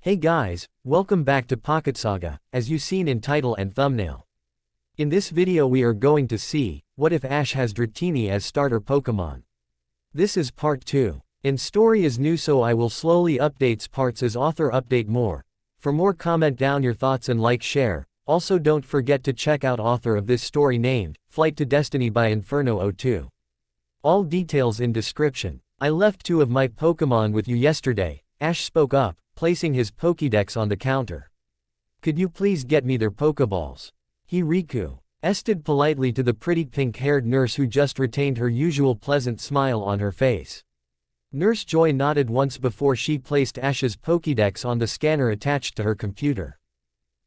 Hey guys, welcome back to Pocket Saga, as you've seen in title and thumbnail. In this video we are going to see, what if Ash has Dratini as starter Pokemon? This is part 2. In story is new so I will slowly updates parts as author update more. For more comment down your thoughts and like share, also don't forget to check out author of this story named, Flight to Destiny by Inferno 02. All details in description. I left 2 of my Pokemon with you yesterday, Ash spoke up, placing his Pokédex on the counter. Could you please get me their Pokeballs? He requested politely to the pretty pink-haired nurse who just retained her usual pleasant smile on her face. Nurse Joy nodded once before she placed Ash's Pokédex on the scanner attached to her computer.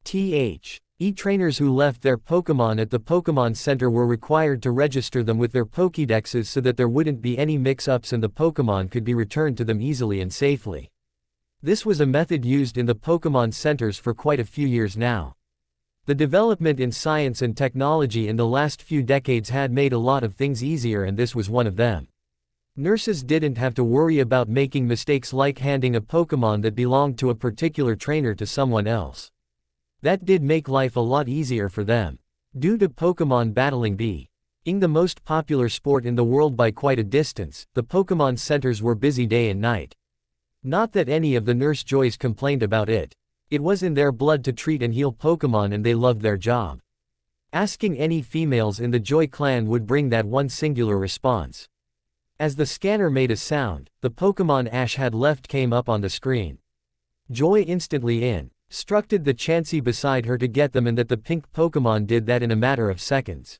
Trainers who left their Pokemon at the Pokemon Center were required to register them with their Pokédexes so that there wouldn't be any mix-ups and the Pokemon could be returned to them easily and safely. This was a method used in the Pokemon Centers for quite a few years now. The development in science and technology in the last few decades had made a lot of things easier, and this was one of them. Nurses didn't have to worry about making mistakes like handing a Pokemon that belonged to a particular trainer to someone else. That did make life a lot easier for them. Due to Pokemon battling being the most popular sport in the world by quite a distance, the Pokemon Centers were busy day and night. Not that any of the Nurse Joys complained about it. It was in their blood to treat and heal Pokemon and they loved their job. Asking any females in the Joy clan would bring that one singular response. As the scanner made a sound, the Pokemon Ash had left came up on the screen. Joy instantly instructed the Chansey beside her to get them, and that the pink Pokemon did that in a matter of seconds.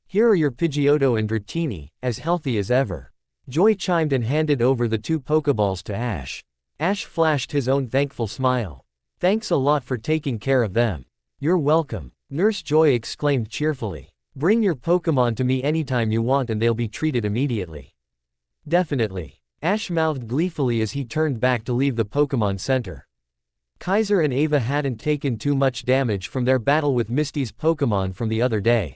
Here are your Pidgeotto and Dratini, as healthy as ever. Joy chimed and handed over the 2 Pokeballs to Ash. Ash flashed his own thankful smile. Thanks a lot for taking care of them. You're welcome, Nurse Joy exclaimed cheerfully. Bring your Pokemon to me anytime you want and they'll be treated immediately. Definitely, Ash mouthed gleefully as he turned back to leave the Pokemon Center. Kaiser and Ava hadn't taken too much damage from their battle with Misty's Pokemon from the other day.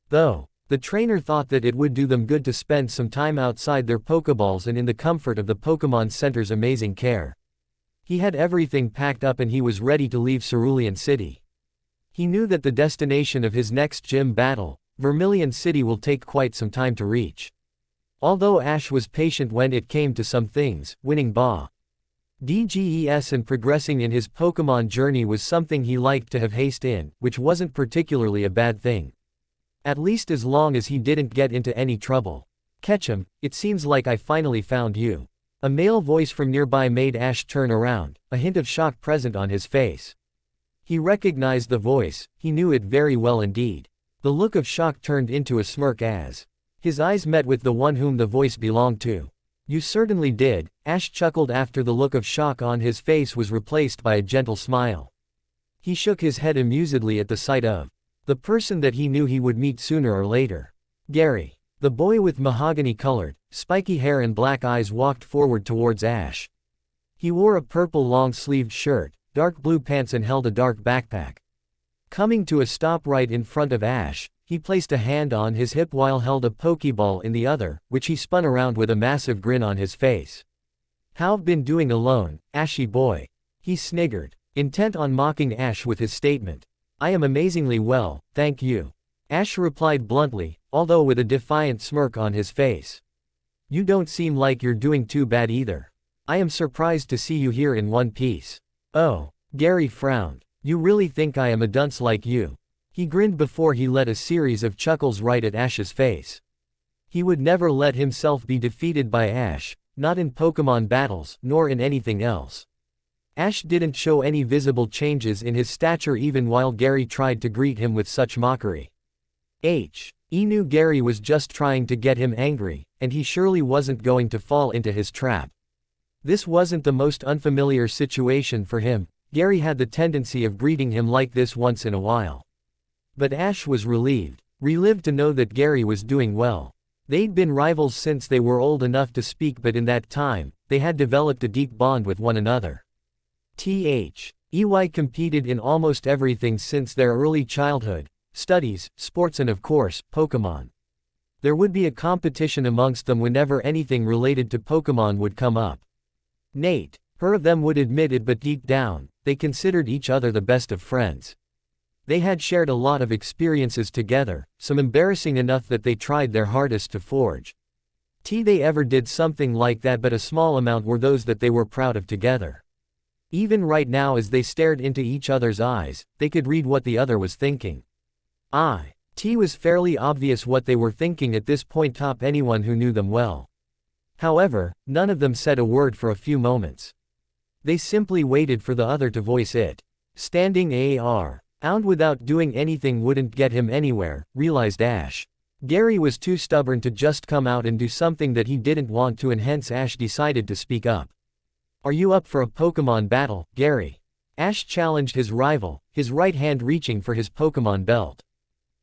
Though, the trainer thought that it would do them good to spend some time outside their Pokeballs and in the comfort of the Pokemon Center's amazing care. He had everything packed up and he was ready to leave Cerulean City. He knew that the destination of his next gym battle, Vermilion City, will take quite some time to reach. Although Ash was patient when it came to some things, winning DGES and progressing in his Pokemon journey was something he liked to have haste in, which wasn't particularly a bad thing. At least as long as he didn't get into any trouble. Ketchum, it seems like I finally found you. A male voice from nearby made Ash turn around, a hint of shock present on his face. He recognized the voice, he knew it very well indeed. The look of shock turned into a smirk as his eyes met with the one whom the voice belonged to. You certainly did, Ash chuckled after the look of shock on his face was replaced by a gentle smile. He shook his head amusedly at the sight of the person that he knew he would meet sooner or later. Gary. The boy with mahogany-colored, spiky hair and black eyes walked forward towards Ash. He wore a purple long-sleeved shirt, dark blue pants and held a dark backpack. Coming to a stop right in front of Ash, he placed a hand on his hip while held a Pokeball in the other, which he spun around with a massive grin on his face. How've been doing alone, Ashy boy? He sniggered, intent on mocking Ash with his statement. I am amazingly well, thank you. Ash replied bluntly, although with a defiant smirk on his face. You don't seem like you're doing too bad either. I am surprised to see you here in one piece. Oh, Gary frowned. You really think I am a dunce like you? He grinned before he let a series of chuckles right at Ash's face. He would never let himself be defeated by Ash, not in Pokemon battles, nor in anything else. Ash didn't show any visible changes in his stature even while Gary tried to greet him with such mockery. He knew Gary was just trying to get him angry, and he surely wasn't going to fall into his trap. This wasn't the most unfamiliar situation for him. Gary had the tendency of greeting him like this once in a while. But Ash was relieved to know that Gary was doing well. They'd been rivals since they were old enough to speak, but in that time, they had developed a deep bond with one another. EY competed in almost everything since their early childhood. Studies, sports and of course, Pokemon. There would be a competition amongst them whenever anything related to Pokemon would come up. Nate Per of them would admit it, but deep down, they considered each other the best of friends. They had shared a lot of experiences together, some embarrassing enough that they tried their hardest to forge. They ever did something like that, but a small amount were those that they were proud of together. Even right now as they stared into each other's eyes, they could read what the other was thinking. Was fairly obvious what they were thinking at this point, anyone who knew them well. However, none of them said a word for a few moments. They simply waited for the other to voice it. Standing around without doing anything wouldn't get him anywhere, realized Ash. Gary was too stubborn to just come out and do something that he didn't want to, and hence Ash decided to speak up. Are you up for a Pokemon battle, Gary? Ash challenged his rival, his right hand reaching for his Pokemon belt.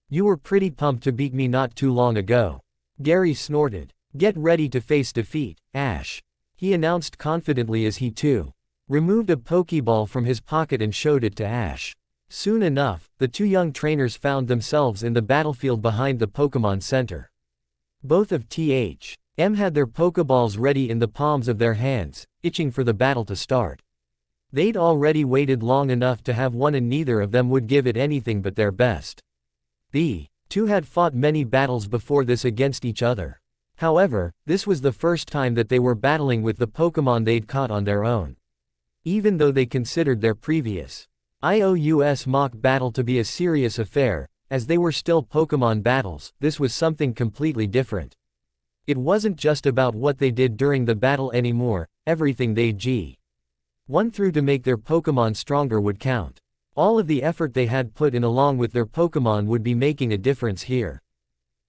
You were pretty pumped to beat me not too long ago. Gary snorted. Get ready to face defeat, Ash. He announced confidently as he too removed a Pokeball from his pocket and showed it to Ash. Soon enough, the two young trainers found themselves in the battlefield behind the Pokemon Center. Both of them had their Pokeballs ready in the palms of their hands, itching for the battle to start. They'd already waited long enough to have one, and neither of them would give it anything but their best. The two had fought many battles before this against each other. However, this was the first time that they were battling with the Pokemon they'd caught on their own. Even though they considered their previous IOUS mock battle to be a serious affair, as they were still Pokemon battles, this was something completely different. It wasn't just about what they did during the battle anymore, everything they'd won through to make their Pokemon stronger would count. All of the effort they had put in along with their Pokemon would be making a difference here.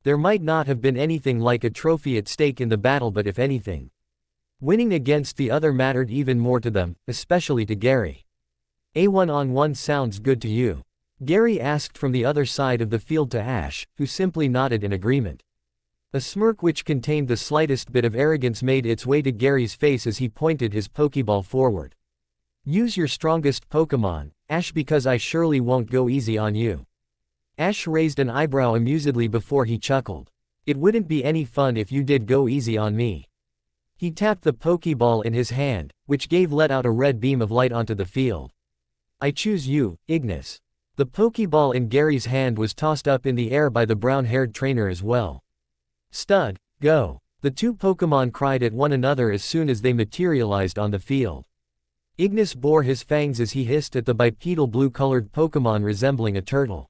There might not have been anything like a trophy at stake in the battle, but if anything, winning against the other mattered even more to them, especially to Gary. A one-on-one sounds good to you? Gary asked from the other side of the field to Ash, who simply nodded in agreement. A smirk which contained the slightest bit of arrogance made its way to Gary's face as he pointed his Pokeball forward. Use your strongest Pokemon, Ash, because I surely won't go easy on you. Ash raised an eyebrow amusedly before he chuckled. It wouldn't be any fun if you did go easy on me. He tapped the Pokeball in his hand, which let out a red beam of light onto the field. I choose you, Ignis. The Pokeball in Gary's hand was tossed up in the air by the brown-haired trainer as well. Stud, go! The two Pokemon cried at one another as soon as they materialized on the field. Ignis bore his fangs as he hissed at the bipedal blue-colored Pokemon resembling a turtle.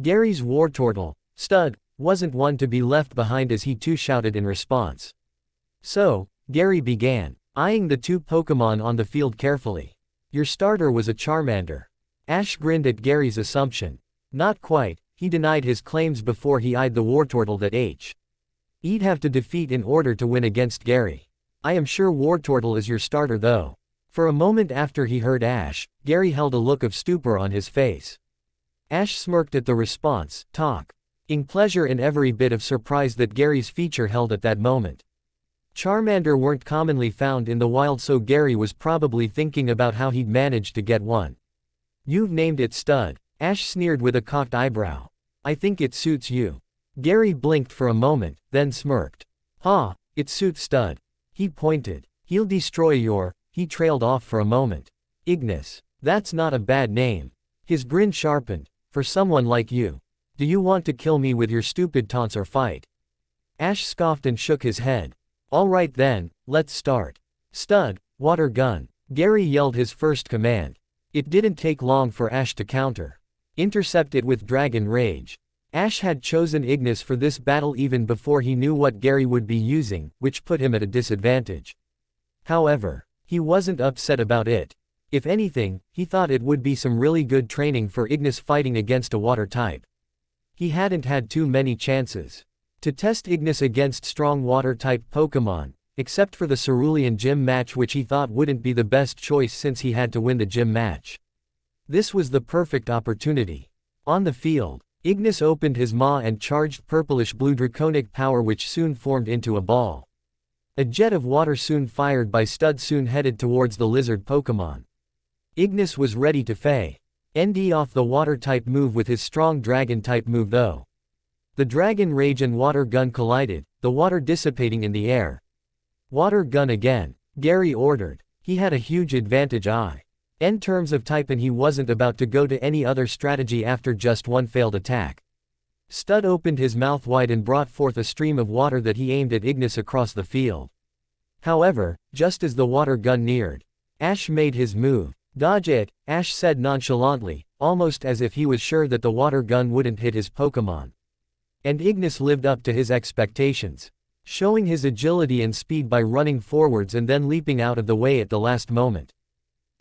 Gary's Wartortle, Stud, wasn't one to be left behind as he too shouted in response. So, Gary began, eyeing the two Pokemon on the field carefully. Your starter was a Charmander. Ash grinned at Gary's assumption. Not quite, he denied his claims before he eyed the Wartortle that he'd have to defeat in order to win against Gary. I am sure Wartortle is your starter though. For a moment after he heard Ash, Gary held a look of stupor on his face. Ash smirked at the response, taking pleasure in every bit of surprise that Gary's feature held at that moment. Charmander weren't commonly found in the wild, so Gary was probably thinking about how he'd managed to get one. You've named it Stud, Ash sneered with a cocked eyebrow. I think it suits you. Gary blinked for a moment, then smirked. It suits Stud. He pointed. He'll destroy your... He trailed off for a moment. Ignis. That's not a bad name. His grin sharpened. For someone like you. Do you want to kill me with your stupid taunts or fight? Ash scoffed and shook his head. Alright then, let's start. Stud, water gun. Gary yelled his first command. It didn't take long for Ash to counter. Intercept it with Dragon Rage. Ash had chosen Ignis for this battle even before he knew what Gary would be using, which put him at a disadvantage. However, he wasn't upset about it. If anything, he thought it would be some really good training for Ignis fighting against a water type. He hadn't had too many chances to test Ignis against strong water-type Pokemon, except for the Cerulean gym match, which he thought wouldn't be the best choice since he had to win the gym match. This was the perfect opportunity. On the field, Ignis opened his maw and charged purplish-blue draconic power, which soon formed into a ball. A jet of water soon fired by Stud soon headed towards the lizard Pokemon. Ignis was ready to fend off the water-type move with his strong dragon-type move though. The Dragon Rage and Water Gun collided, the water dissipating in the air. Water Gun again, Gary ordered. He had a huge advantage in terms of type, and he wasn't about to go to any other strategy after just one failed attack. Stud opened his mouth wide and brought forth a stream of water that he aimed at Ignis across the field. However, just as the water gun neared, Ash made his move. "Dodge it," Ash said nonchalantly, almost as if he was sure that the water gun wouldn't hit his Pokémon. And Ignis lived up to his expectations, showing his agility and speed by running forwards and then leaping out of the way at the last moment.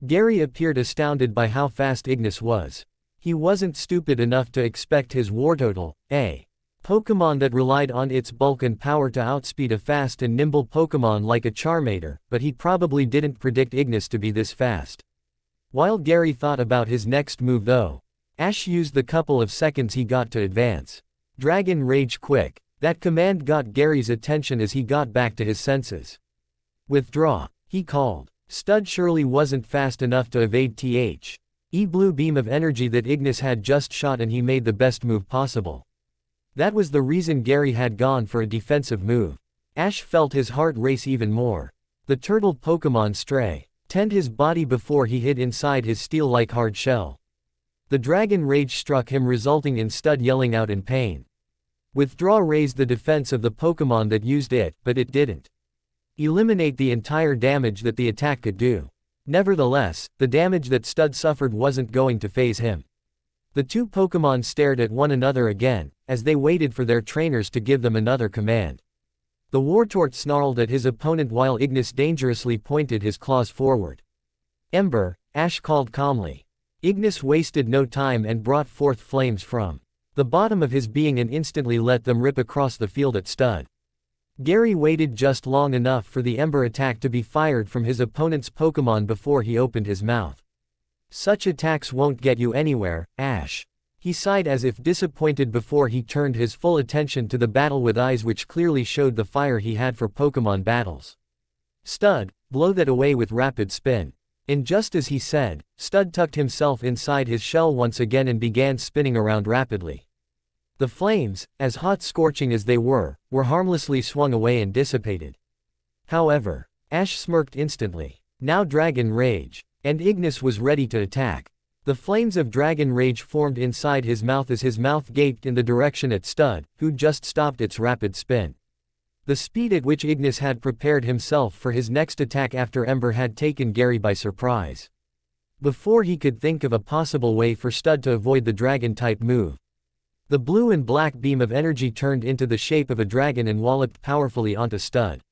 Gary appeared astounded by how fast Ignis was. He wasn't stupid enough to expect his Wartortle, a Pokémon that relied on its bulk and power to outspeed a fast and nimble Pokémon like a Charmander, but he probably didn't predict Ignis to be this fast. While Gary thought about his next move though, Ash used the couple of seconds he got to advance. Dragon Rage Quick. That command got Gary's attention as he got back to his senses. "Withdraw," he called. Stud surely wasn't fast enough to evade blue beam of energy that Ignis had just shot, and he made the best move possible. That was the reason Gary had gone for a defensive move. Ash felt his heart race even more. The turtle Pokémon straightened his body before he hid inside his steel-like hard shell. The Dragon Rage struck him, resulting in Stud yelling out in pain. Withdraw raised the defense of the Pokémon that used it, but it didn't eliminate the entire damage that the attack could do. Nevertheless, the damage that Stud suffered wasn't going to faze him. The two Pokémon stared at one another again, as they waited for their trainers to give them another command. The Wartortle snarled at his opponent while Ignis dangerously pointed his claws forward. "Ember," Ash called calmly. Ignis wasted no time and brought forth flames from the bottom of his being and instantly let them rip across the field at Stud. Gary waited just long enough for the Ember attack to be fired from his opponent's Pokémon before he opened his mouth. "Such attacks won't get you anywhere, Ash." He sighed as if disappointed before he turned his full attention to the battle with eyes which clearly showed the fire he had for Pokémon battles. "Stud, blow that away with rapid spin." And just as he said, Stud tucked himself inside his shell once again and began spinning around rapidly. The flames, as hot scorching as they were harmlessly swung away and dissipated. However, Ash smirked instantly. Now Dragon Rage. And Ignis was ready to attack. The flames of Dragon Rage formed inside his mouth as his mouth gaped in the direction at Stud, who just stopped its rapid spin. The speed at which Ignis had prepared himself for his next attack after Ember had taken Gary by surprise. Before he could think of a possible way for Stud to avoid the dragon-type move, the blue and black beam of energy turned into the shape of a dragon and walloped powerfully onto Stud.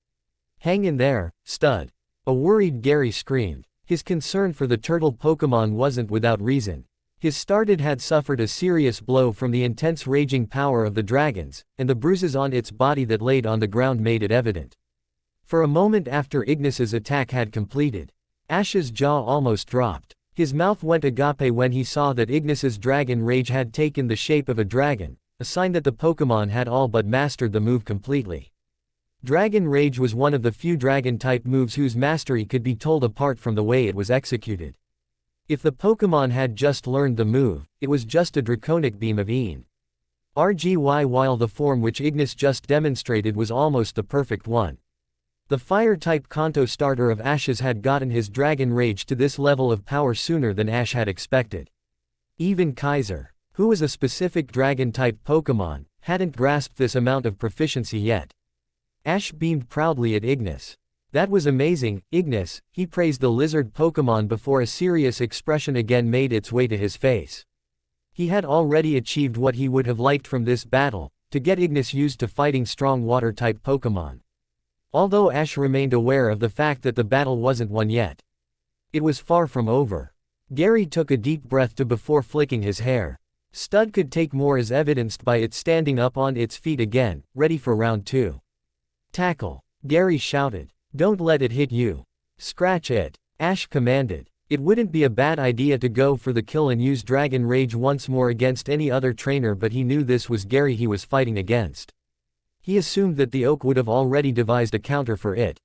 "Hang in there, Stud!" A worried Gary screamed. His concern for the turtle Pokémon wasn't without reason. His start had suffered a serious blow from the intense raging power of the dragons, and the bruises on its body that laid on the ground made it evident. For a moment after Ignis's attack had completed, Ash's jaw almost dropped. His mouth went agape when he saw that Ignis's Dragon Rage had taken the shape of a dragon, a sign that the Pokémon had all but mastered the move completely. Dragon Rage was one of the few dragon-type moves whose mastery could be told apart from the way it was executed. If the Pokémon had just learned the move, it was just a draconic beam of energy, while the form which Ignis just demonstrated was almost the perfect one. The fire-type Kanto starter of Ash's had gotten his Dragon Rage to this level of power sooner than Ash had expected. Even Kaiser, who was a specific dragon-type Pokémon, hadn't grasped this amount of proficiency yet. Ash beamed proudly at Ignis. "That was amazing, Ignis," he praised the lizard Pokémon before a serious expression again made its way to his face. He had already achieved what he would have liked from this battle, to get Ignis used to fighting strong water-type Pokémon. Although Ash remained aware of the fact that the battle wasn't won yet. It was far from over. Gary took a deep breath before flicking his hair. Stud could take more as evidenced by it standing up on its feet again, ready for round 2. "Tackle," Gary shouted. "Don't let it hit you. Scratch it," Ash commanded. It wouldn't be a bad idea to go for the kill and use Dragon Rage once more against any other trainer, but he knew this was Gary he was fighting against. He assumed that the Oak would have already devised a counter for it.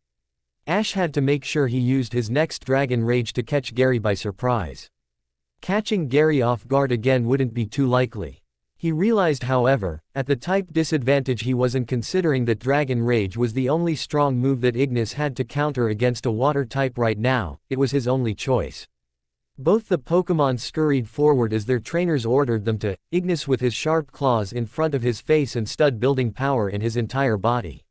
Ash had to make sure he used his next Dragon Rage to catch Gary by surprise. Catching Gary off guard again wouldn't be too likely. He realized, however, at the type disadvantage he wasn't considering that Dragon Rage was the only strong move that Ignis had to counter against a water type right now. It was his only choice. Both the Pokémon scurried forward as their trainers ordered them to, Ignis with his sharp claws in front of his face and Stud building power in his entire body.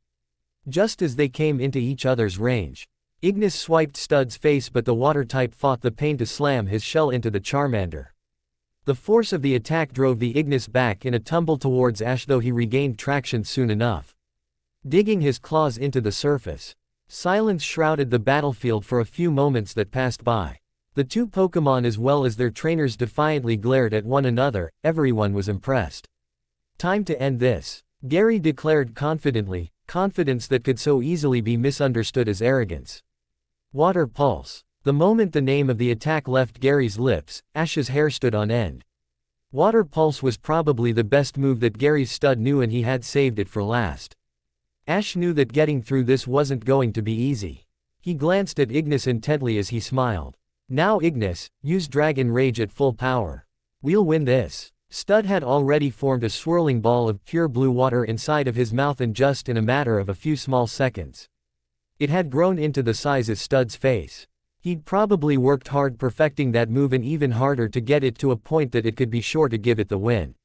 Just as they came into each other's range, Ignis swiped Stud's face, but the water type fought the pain to slam his shell into the Charmander. The force of the attack drove the Ignis back in a tumble towards Ash, though he regained traction soon enough. Digging his claws into the surface, silence shrouded the battlefield for a few moments that passed by. The two Pokémon as well as their trainers defiantly glared at one another. Everyone was impressed. Time to end this, Gary declared confidently, confidence that could so easily be misunderstood as arrogance. Water Pulse. The moment the name of the attack left Gary's lips, Ash's hair stood on end. Water Pulse was probably the best move that Gary's Stud knew, and he had saved it for last. Ash knew that getting through this wasn't going to be easy. He glanced at Ignis intently as he smiled. Now Ignis, use Dragon Rage at full power. We'll win this. Stud had already formed a swirling ball of pure blue water inside of his mouth, and just in a matter of a few small seconds, it had grown into the size of Stud's face. He'd probably worked hard perfecting that move, and even harder to get it to a point that it could be sure to give it the win.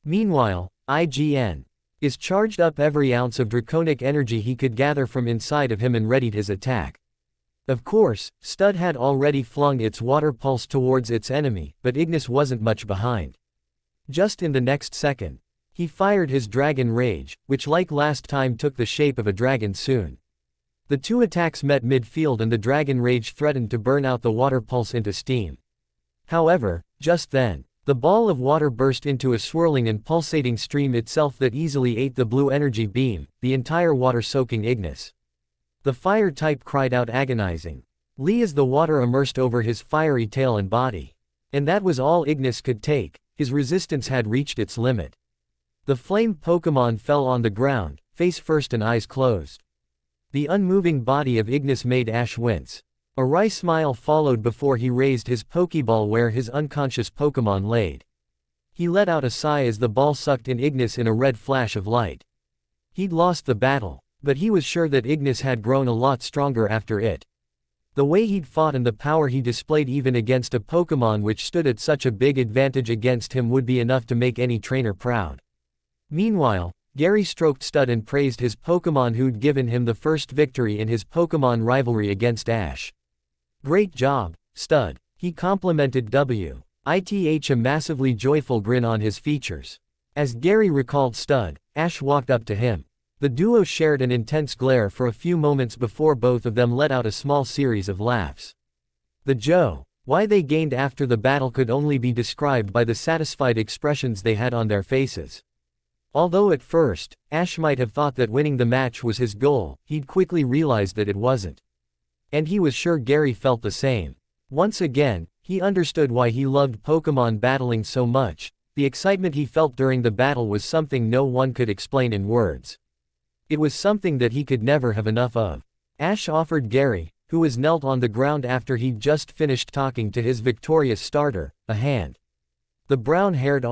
Meanwhile, IGN is charged up every ounce of draconic energy he could gather from inside of him and readied his attack. Of course, Stud had already flung its water pulse towards its enemy, but Ignis wasn't much behind. Just in the next second, he fired his Dragon Rage, which like last time took the shape of a dragon soon. The two attacks met midfield and the Dragon Rage threatened to burn out the water pulse into steam. However, just then, the ball of water burst into a swirling and pulsating stream itself that easily ate the blue energy beam, the entire water-soaking Ignis. The fire type cried out agonizing. Lee as the water immersed over his fiery tail and body. And that was all Ignis could take. His resistance had reached its limit. The flame Pokémon fell on the ground, face first and eyes closed. The unmoving body of Ignis made Ash wince. A wry smile followed before he raised his Pokeball where his unconscious Pokémon laid. He let out a sigh as the ball sucked in Ignis in a red flash of light. He'd lost the battle, but he was sure that Ignis had grown a lot stronger after it. The way he'd fought and the power he displayed even against a Pokémon which stood at such a big advantage against him would be enough to make any trainer proud. Meanwhile, Gary stroked Stud and praised his Pokémon who'd given him the first victory in his Pokémon rivalry against Ash. Great job, Stud, he complimented W. Ith a massively joyful grin on his features. As Gary recalled Stud, Ash walked up to him. The duo shared an intense glare for a few moments before both of them let out a small series of laughs. The why they gained after the battle could only be described by the satisfied expressions they had on their faces. Although at first, Ash might have thought that winning the match was his goal, he'd quickly realized that it wasn't. And he was sure Gary felt the same. Once again, he understood why he loved Pokémon battling so much. The excitement he felt during the battle was something no one could explain in words. It was something that he could never have enough of. Ash offered Gary, who was knelt on the ground after he'd just finished talking to his victorious starter, a hand. The brown-haired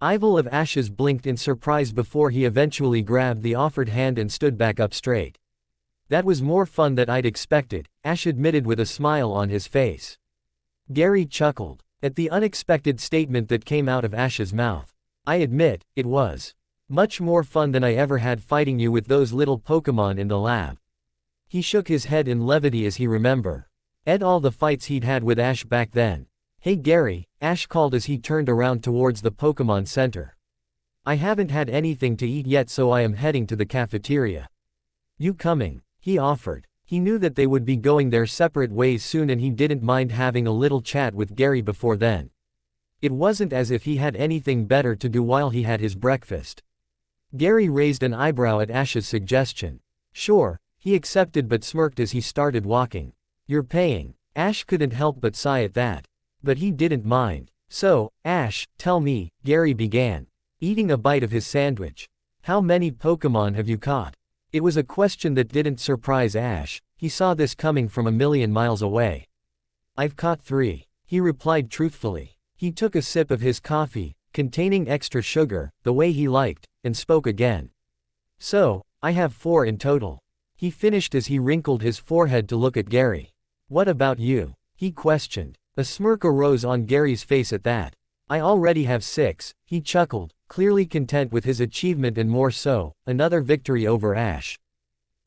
Ival of Ash's blinked in surprise before he eventually grabbed the offered hand and stood back up straight. That was more fun than I'd expected, Ash admitted with a smile on his face. Gary chuckled at the unexpected statement that came out of Ash's mouth. I admit, it was much more fun than I ever had fighting you with those little Pokémon in the lab. He shook his head in levity as he remembered all the fights he'd had with Ash back then. Hey Gary, Ash called as he turned around towards the Pokémon Center. I haven't had anything to eat yet, so I am heading to the cafeteria. You coming? He offered. He knew that they would be going their separate ways soon and he didn't mind having a little chat with Gary before then. It wasn't as if he had anything better to do while he had his breakfast. Gary raised an eyebrow at Ash's suggestion. Sure, he accepted but smirked as he started walking. You're paying. Ash couldn't help but sigh at that. But he didn't mind. So, Ash, tell me, Gary began, eating a bite of his sandwich. How many Pokémon have you caught? It was a question that didn't surprise Ash. He saw this coming from a million miles away. I've caught 3, he replied truthfully. He took a sip of his coffee, containing extra sugar, the way he liked, and spoke again. So, I have 4 in total. He finished as he wrinkled his forehead to look at Gary. What about you? He questioned. A smirk arose on Gary's face at that. I already have 6, he chuckled, clearly content with his achievement and more so, another victory over Ash.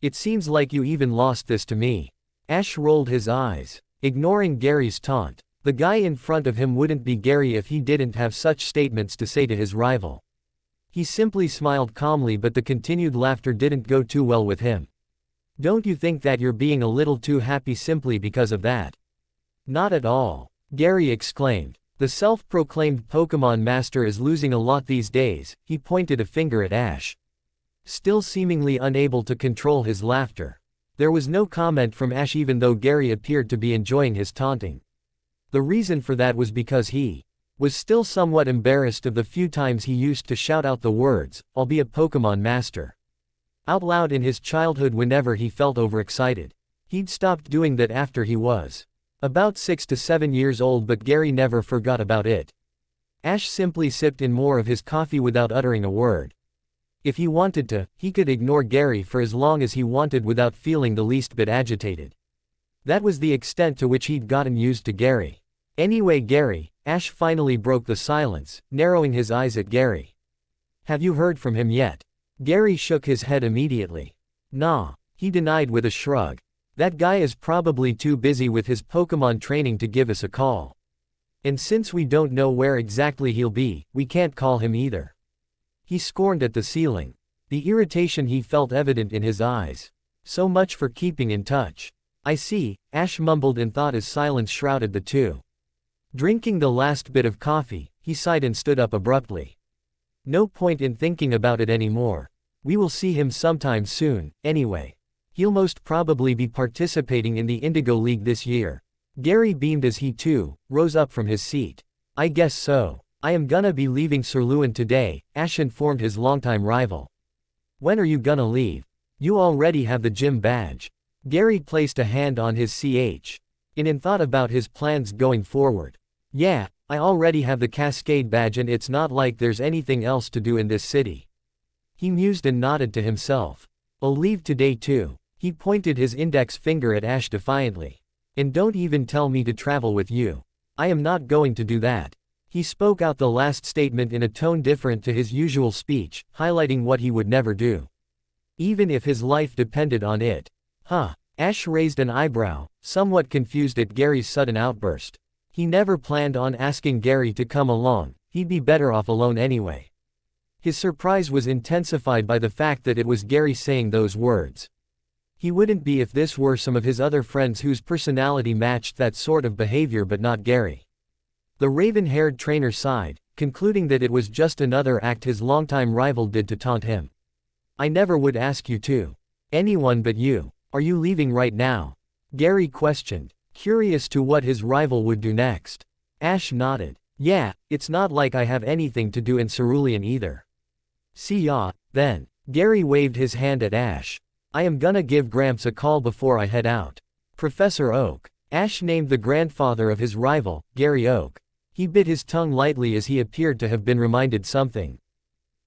It seems like you even lost this to me. Ash rolled his eyes, ignoring Gary's taunt. The guy in front of him wouldn't be Gary if he didn't have such statements to say to his rival. He simply smiled calmly, but the continued laughter didn't go too well with him. Don't you think that you're being a little too happy simply because of that? Not at all, Gary exclaimed. The self-proclaimed Pokemon Master is losing a lot these days. He pointed a finger at Ash. Still seemingly unable to control his laughter. There was no comment from Ash even though Gary appeared to be enjoying his taunting. The reason for that was because he was still somewhat embarrassed of the few times he used to shout out the words, "I'll be a Pokemon Master," out loud in his childhood whenever he felt overexcited. He'd stopped doing that after he was about 6 to 7 years old, but Gary never forgot about it. Ash simply sipped in more of his coffee without uttering a word. If he wanted to, he could ignore Gary for as long as he wanted without feeling the least bit agitated. That was the extent to which he'd gotten used to Gary. Anyway, Gary, Ash finally broke the silence, narrowing his eyes at Gary. Have you heard from him yet? Gary shook his head immediately. Nah, he denied with a shrug. That guy is probably too busy with his Pokemon training to give us a call. And since we don't know where exactly he'll be, we can't call him either. He scorned at the ceiling. The irritation he felt evident in his eyes. So much for keeping in touch. I see, Ash mumbled in thought as silence shrouded the two. Drinking the last bit of coffee, he sighed and stood up abruptly. No point in thinking about it anymore. We will see him sometime soon, anyway. He'll most probably be participating in the Indigo League this year. Gary beamed as he too rose up from his seat. I guess so. I am gonna be leaving Surluin today, Ash informed his longtime rival. When are you gonna leave? You already have the gym badge. Gary placed a hand on his CH. In thought about his plans going forward. Yeah, I already have the Cascade badge and it's not like there's anything else to do in this city. He mused and nodded to himself. I'll leave today too. He pointed his index finger at Ash defiantly. And don't even tell me to travel with you. I am not going to do that. He spoke out the last statement in a tone different to his usual speech, highlighting what he would never do. Even if his life depended on it. Huh. Ash raised an eyebrow, somewhat confused at Gary's sudden outburst. He never planned on asking Gary to come along, he'd be better off alone anyway. His surprise was intensified by the fact that it was Gary saying those words. He wouldn't be if this were some of his other friends whose personality matched that sort of behavior, but not Gary. The raven-haired trainer sighed, concluding that it was just another act his longtime rival did to taunt him. I never would ask you to. Anyone but you. Are you leaving right now? Gary questioned, curious to what his rival would do next. Ash nodded. Yeah, it's not like I have anything to do in Cerulean either. See ya, then. Gary waved his hand at Ash. I am gonna give Gramps a call before I head out. Professor Oak. Ash named the grandfather of his rival, Gary Oak. He bit his tongue lightly as he appeared to have been reminded something.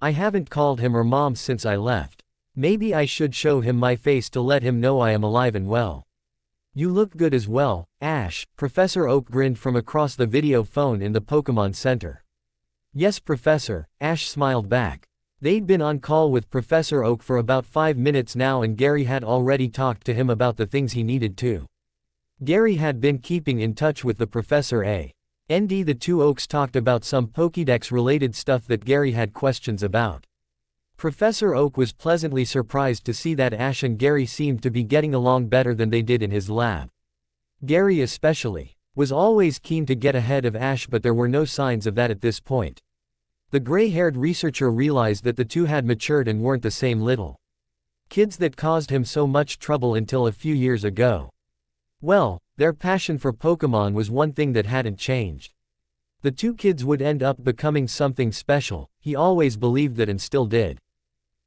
I haven't called him or Mom since I left. Maybe I should show him my face to let him know I am alive and well. You look good as well, Ash, Professor Oak grinned from across the video phone in the Pokemon Center. Yes, Professor, Ash smiled back. They'd been on call with Professor Oak for about 5 minutes now and Gary had already talked to him about the things he needed to. Gary had been keeping in touch with the Professor and the two Oaks talked about some Pokédex-related stuff that Gary had questions about. Professor Oak was pleasantly surprised to see that Ash and Gary seemed to be getting along better than they did in his lab. Gary especially was always keen to get ahead of Ash, but there were no signs of that at this point. The gray-haired researcher realized that the two had matured and weren't the same little kids that caused him so much trouble until a few years ago. Well, their passion for Pokemon was one thing that hadn't changed. The two kids would end up becoming something special, he always believed that and still did.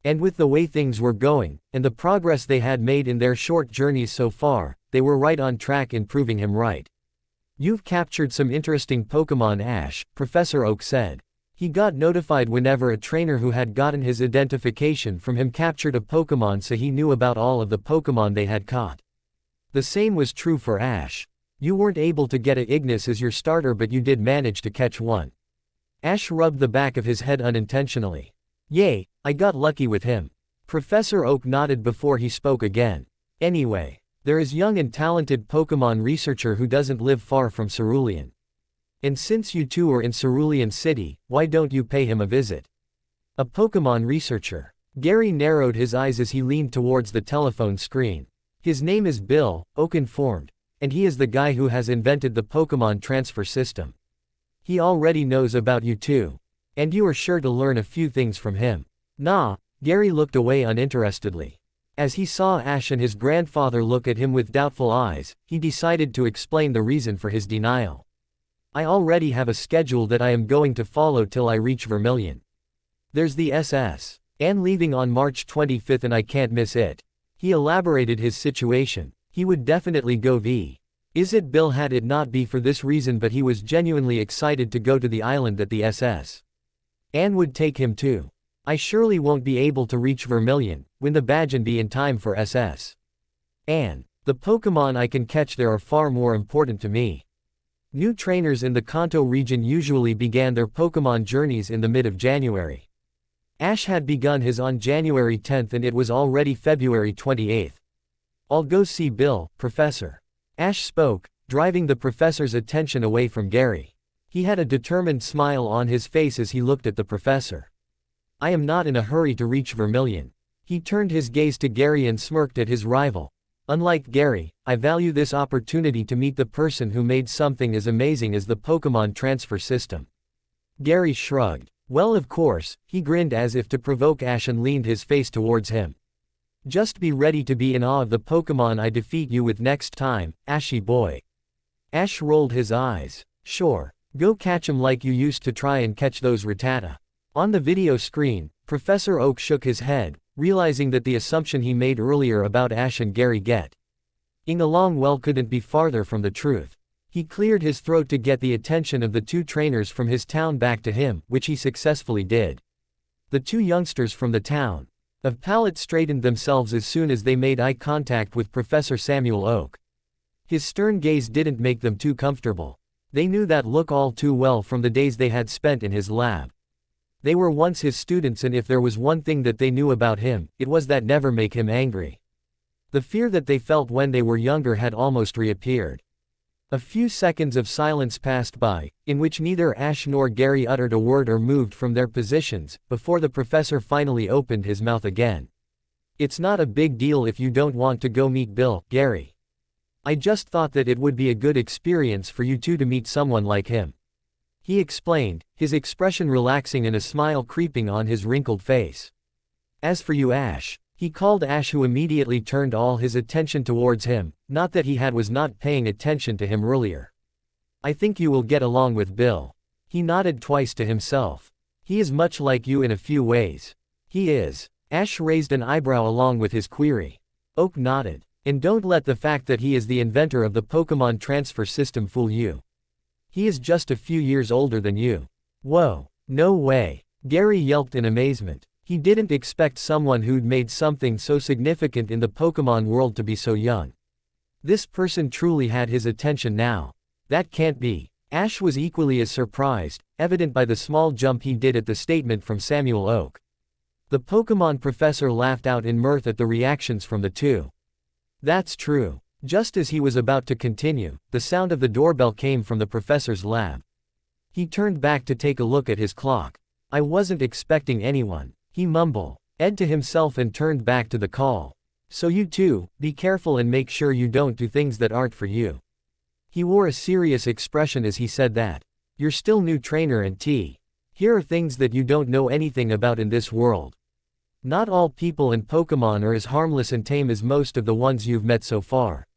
And with the way things were going, and the progress they had made in their short journeys so far, they were right on track in proving him right. You've captured some interesting Pokemon, Ash, Professor Oak said. He got notified whenever a trainer who had gotten his identification from him captured a Pokémon, so he knew about all of the Pokémon they had caught. The same was true for Ash. You weren't able to get a Ignis as your starter, but you did manage to catch one. Ash rubbed the back of his head unintentionally. Yay, I got lucky with him. Professor Oak nodded before he spoke again. Anyway, there is young and talented Pokémon researcher who doesn't live far from Cerulean. And since you two are in Cerulean City, why don't you pay him a visit? A Pokémon researcher. Gary narrowed his eyes as he leaned towards the telephone screen. His name is Bill, Oak informed, and he is the guy who has invented the Pokémon transfer system. He already knows about you two. And you are sure to learn a few things from him. Nah, Gary looked away uninterestedly. As he saw Ash and his grandfather look at him with doubtful eyes, he decided to explain the reason for his denial. I already have a schedule that I am going to follow till I reach Vermilion. There's the SS. And leaving on March 25th and I can't miss it. He elaborated his situation. He would definitely go V. Is it Bill had it not be for this reason, but he was genuinely excited to go to the island that the SS. Anne would take him to. I surely won't be able to reach Vermilion, win the badge and be in time for SS. Anne, the Pokémon I can catch there are far more important to me. New trainers in the Kanto region usually began their Pokémon journeys in the mid of January. Ash had begun his on January 10th and it was already February 28th. I'll go see Bill, Professor. Ash spoke, driving the professor's attention away from Gary. He had a determined smile on his face as he looked at the professor. I am not in a hurry to reach Vermilion. He turned his gaze to Gary and smirked at his rival. Unlike Gary, I value this opportunity to meet the person who made something as amazing as the Pokémon transfer system. Gary shrugged. Well, of course, he grinned as if to provoke Ash and leaned his face towards him. Just be ready to be in awe of the Pokémon I defeat you with next time, Ashy boy. Ash rolled his eyes. Sure. Go catch 'em like you used to try and catch those Rattata. On the video screen, Professor Oak shook his head, realizing that the assumption he made earlier about Ash and Gary getting along well couldn't be farther from the truth. He cleared his throat to get the attention of the two trainers from his town back to him, which he successfully did. The two youngsters from the town of Pallet straightened themselves as soon as they made eye contact with Professor Samuel Oak. His stern gaze didn't make them too comfortable. They knew that look all too well from the days they had spent in his lab. They were once his students, and if there was one thing that they knew about him, it was that never make him angry. The fear that they felt when they were younger had almost reappeared. A few seconds of silence passed by, in which neither Ash nor Gary uttered a word or moved from their positions, before the professor finally opened his mouth again. It's not a big deal if you don't want to go meet Bill, Gary. I just thought that it would be a good experience for you two to meet someone like him. He explained, his expression relaxing and a smile creeping on his wrinkled face. As for you, Ash, he called Ash, who immediately turned all his attention towards him, not that he was not paying attention to him earlier. I think you will get along with Bill. He nodded twice to himself. He is much like you in a few ways. He is. Ash raised an eyebrow along with his query. Oak nodded. And don't let the fact that he is the inventor of the Pokémon transfer system fool you. He is just a few years older than you. Whoa, no way. Gary yelped in amazement. He didn't expect someone who'd made something so significant in the Pokémon world to be so young. This person truly had his attention now. That can't be. Ash was equally as surprised, evident by the small jump he did at the statement from Samuel Oak. The Pokémon professor laughed out in mirth at the reactions from the two. That's true. Just as he was about to continue, the sound of the doorbell came from the professor's lab. He turned back to take a look at his clock. I wasn't expecting anyone, he mumbled to himself and turned back to the call. So you two, be careful and make sure you don't do things that aren't for you. He wore a serious expression as he said that. You're still new trainer and here are things that you don't know anything about in this world. Not all people and Pokémon are as harmless and tame as most of the ones you've met so far.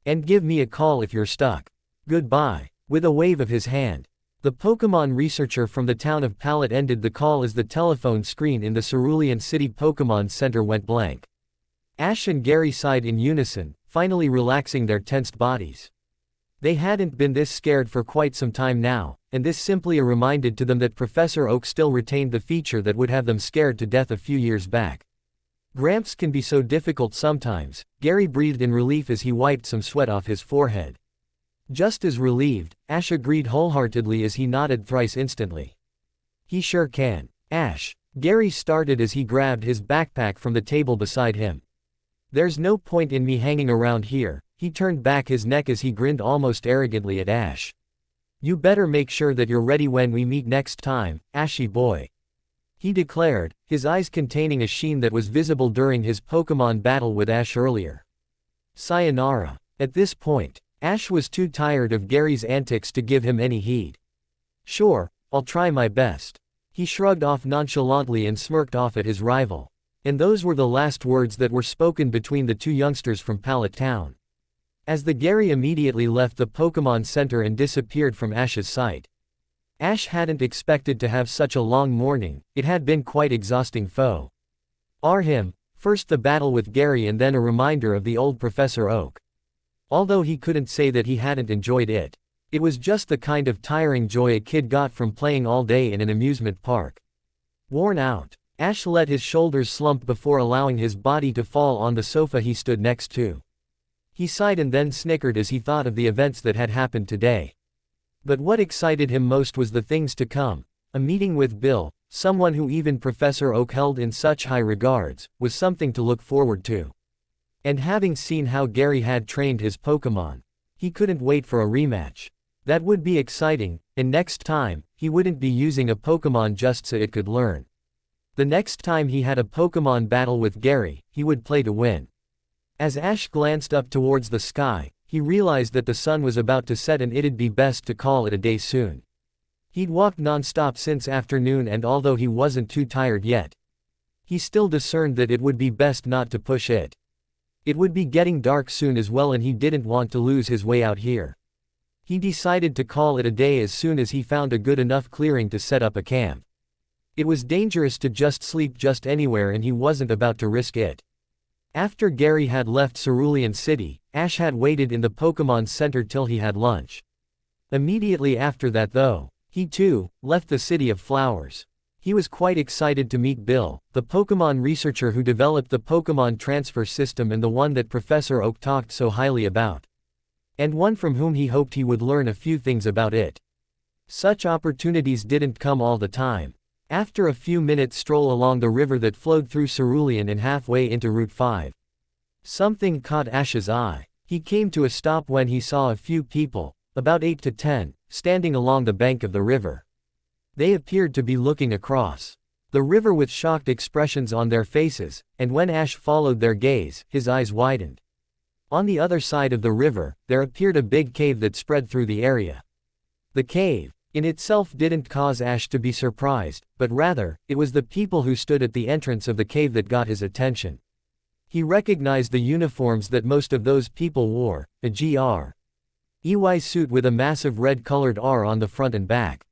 And give me a call if you're stuck. Goodbye. With a wave of his hand, the Pokémon researcher from the town of Pallet ended the call as the telephone screen in the Cerulean City Pokémon Center went blank. Ash and Gary sighed in unison, finally relaxing their tensed bodies. They hadn't been this scared for quite some time now, and this simply reminded to them that Professor Oak still retained the feature that would have them scared to death a few years back. Gramps can be so difficult sometimes, Gary breathed in relief as he wiped some sweat off his forehead. Just as relieved, Ash agreed wholeheartedly as he nodded thrice instantly. He sure can. Ash. Gary started as he grabbed his backpack from the table beside him. There's no point in me hanging around here. He turned back his neck as he grinned almost arrogantly at Ash. You better make sure that you're ready when we meet next time, Ashy boy. He declared, his eyes containing a sheen that was visible during his Pokémon battle with Ash earlier. Sayonara. At this point, Ash was too tired of Gary's antics to give him any heed. Sure, I'll try my best. He shrugged off nonchalantly and smirked off at his rival. And those were the last words that were spoken between the two youngsters from Pallet Town. As the Gary immediately left the Pokémon Center and disappeared from Ash's sight. Ash hadn't expected to have such a long morning, it had been quite exhausting foe. Him, first the battle with Gary and then a reminder of the old Professor Oak. Although he couldn't say that he hadn't enjoyed it. It was just the kind of tiring joy a kid got from playing all day in an amusement park. Worn out, Ash let his shoulders slump before allowing his body to fall on the sofa he stood next to. He sighed and then snickered as he thought of the events that had happened today. But what excited him most was the things to come. A meeting with Bill, someone who even Professor Oak held in such high regards, was something to look forward to. And having seen how Gary had trained his Pokémon, he couldn't wait for a rematch. That would be exciting, and next time, he wouldn't be using a Pokémon just so it could learn. The next time he had a Pokémon battle with Gary, he would play to win. As Ash glanced up towards the sky, he realized that the sun was about to set and it'd be best to call it a day soon. He'd walked non-stop since afternoon and although he wasn't too tired yet, he still discerned that it would be best not to push it. It would be getting dark soon as well and he didn't want to lose his way out here. He decided to call it a day as soon as he found a good enough clearing to set up a camp. It was dangerous to just sleep just anywhere and he wasn't about to risk it. After Gary had left Cerulean City, Ash had waited in the Pokémon Center till he had lunch. Immediately after that though, he too, left the City of Flowers. He was quite excited to meet Bill, the Pokémon researcher who developed the Pokémon transfer system and the one that Professor Oak talked so highly about. And one from whom he hoped he would learn a few things about it. Such opportunities didn't come all the time. After a few minutes stroll along the river that flowed through Cerulean and halfway into Route 5. Something caught Ash's eye. He came to a stop when he saw a few people, about 8 to 10, standing along the bank of the river. They appeared to be looking across the river with shocked expressions on their faces, and when Ash followed their gaze, his eyes widened. On the other side of the river, there appeared a big cave that spread through the area. The cave, in itself didn't cause Ash to be surprised, but rather, it was the people who stood at the entrance of the cave that got his attention. He recognized the uniforms that most of those people wore, a GR.EY suit with a massive red-colored R on the front and back.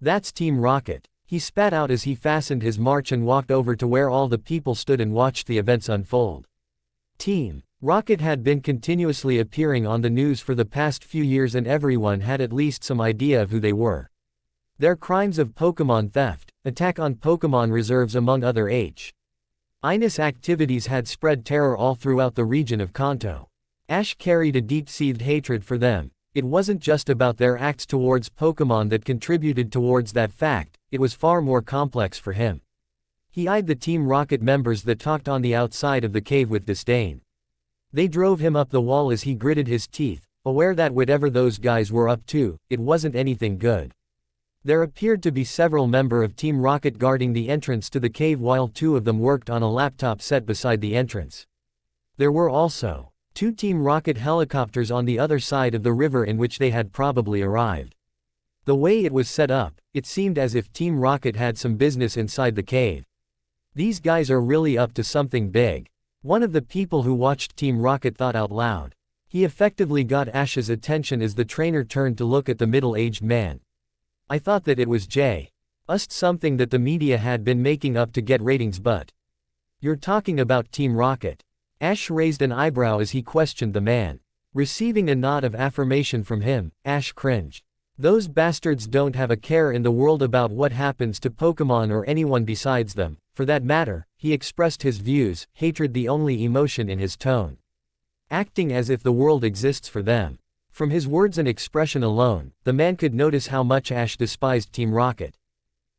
That's Team Rocket, he spat out as he fastened his march and walked over to where all the people stood and watched the events unfold. Team Rocket had been continuously appearing on the news for the past few years and everyone had at least some idea of who they were. Their crimes of Pokémon theft, attack on Pokémon reserves among other H.I.N.S. activities had spread terror all throughout the region of Kanto. Ash carried a deep-seated hatred for them. It wasn't just about their acts towards Pokémon that contributed towards that fact, it was far more complex for him. He eyed the Team Rocket members that talked on the outside of the cave with disdain. They drove him up the wall as he gritted his teeth, aware that whatever those guys were up to, it wasn't anything good. There appeared to be several members of Team Rocket guarding the entrance to the cave while two of them worked on a laptop set beside the entrance. There were also 2 Team Rocket helicopters on the other side of the river in which they had probably arrived. The way it was set up, it seemed as if Team Rocket had some business inside the cave. These guys are really up to something big. One of the people who watched Team Rocket thought out loud. He effectively got Ash's attention as the trainer turned to look at the middle-aged man. I thought that it was just something that the media had been making up to get ratings, but you're talking about Team Rocket. Ash raised an eyebrow as he questioned the man. Receiving a nod of affirmation from him, Ash cringed. Those bastards don't have a care in the world about what happens to Pokemon or anyone besides them. For that matter, he expressed his views, hatred the only emotion in his tone. Acting as if the world exists for them. From his words and expression alone, the man could notice how much Ash despised Team Rocket.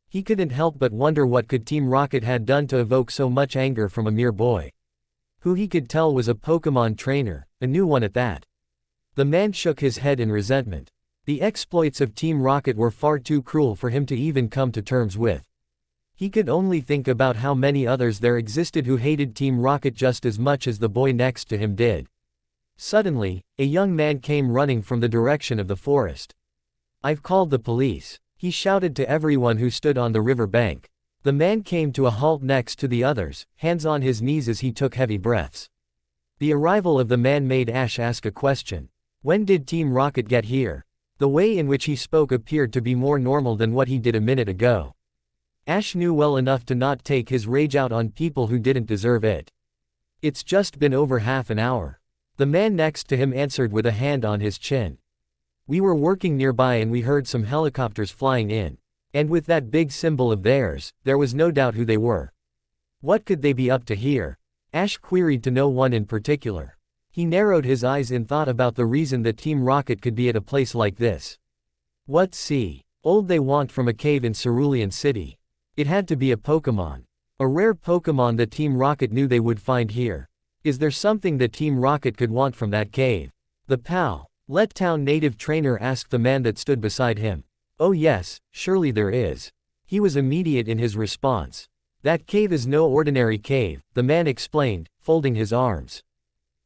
He couldn't help but wonder what could Team Rocket had done to evoke so much anger from a mere boy. Who he could tell was a Pokemon trainer, a new one at that. The man shook his head in resentment. The exploits of Team Rocket were far too cruel for him to even come to terms with. He could only think about how many others there existed who hated Team Rocket just as much as the boy next to him did. Suddenly, a young man came running from the direction of the forest. "I've called the police," he shouted to everyone who stood on the river bank. The man came to a halt next to the others, hands on his knees as he took heavy breaths. The arrival of the man made Ash ask a question. When did Team Rocket get here? The way in which he spoke appeared to be more normal than what he did a minute ago. Ash knew well enough to not take his rage out on people who didn't deserve it. "It's just been over half an hour." The man next to him answered with a hand on his chin. "We were working nearby and we heard some helicopters flying in. And with that big symbol of theirs, there was no doubt who they were." "What could they be up to here?" Ash queried to no one in particular. He narrowed his eyes in thought about the reason that Team Rocket could be at a place like this. What see? Old they want from a cave in Cerulean City. It had to be a Pokemon. A rare Pokemon that Team Rocket knew they would find here. Is there something that Team Rocket could want from that cave? The Let Town native trainer asked the man that stood beside him. "Oh yes, surely there is." He was immediate in his response. "That cave is no ordinary cave," the man explained, folding his arms.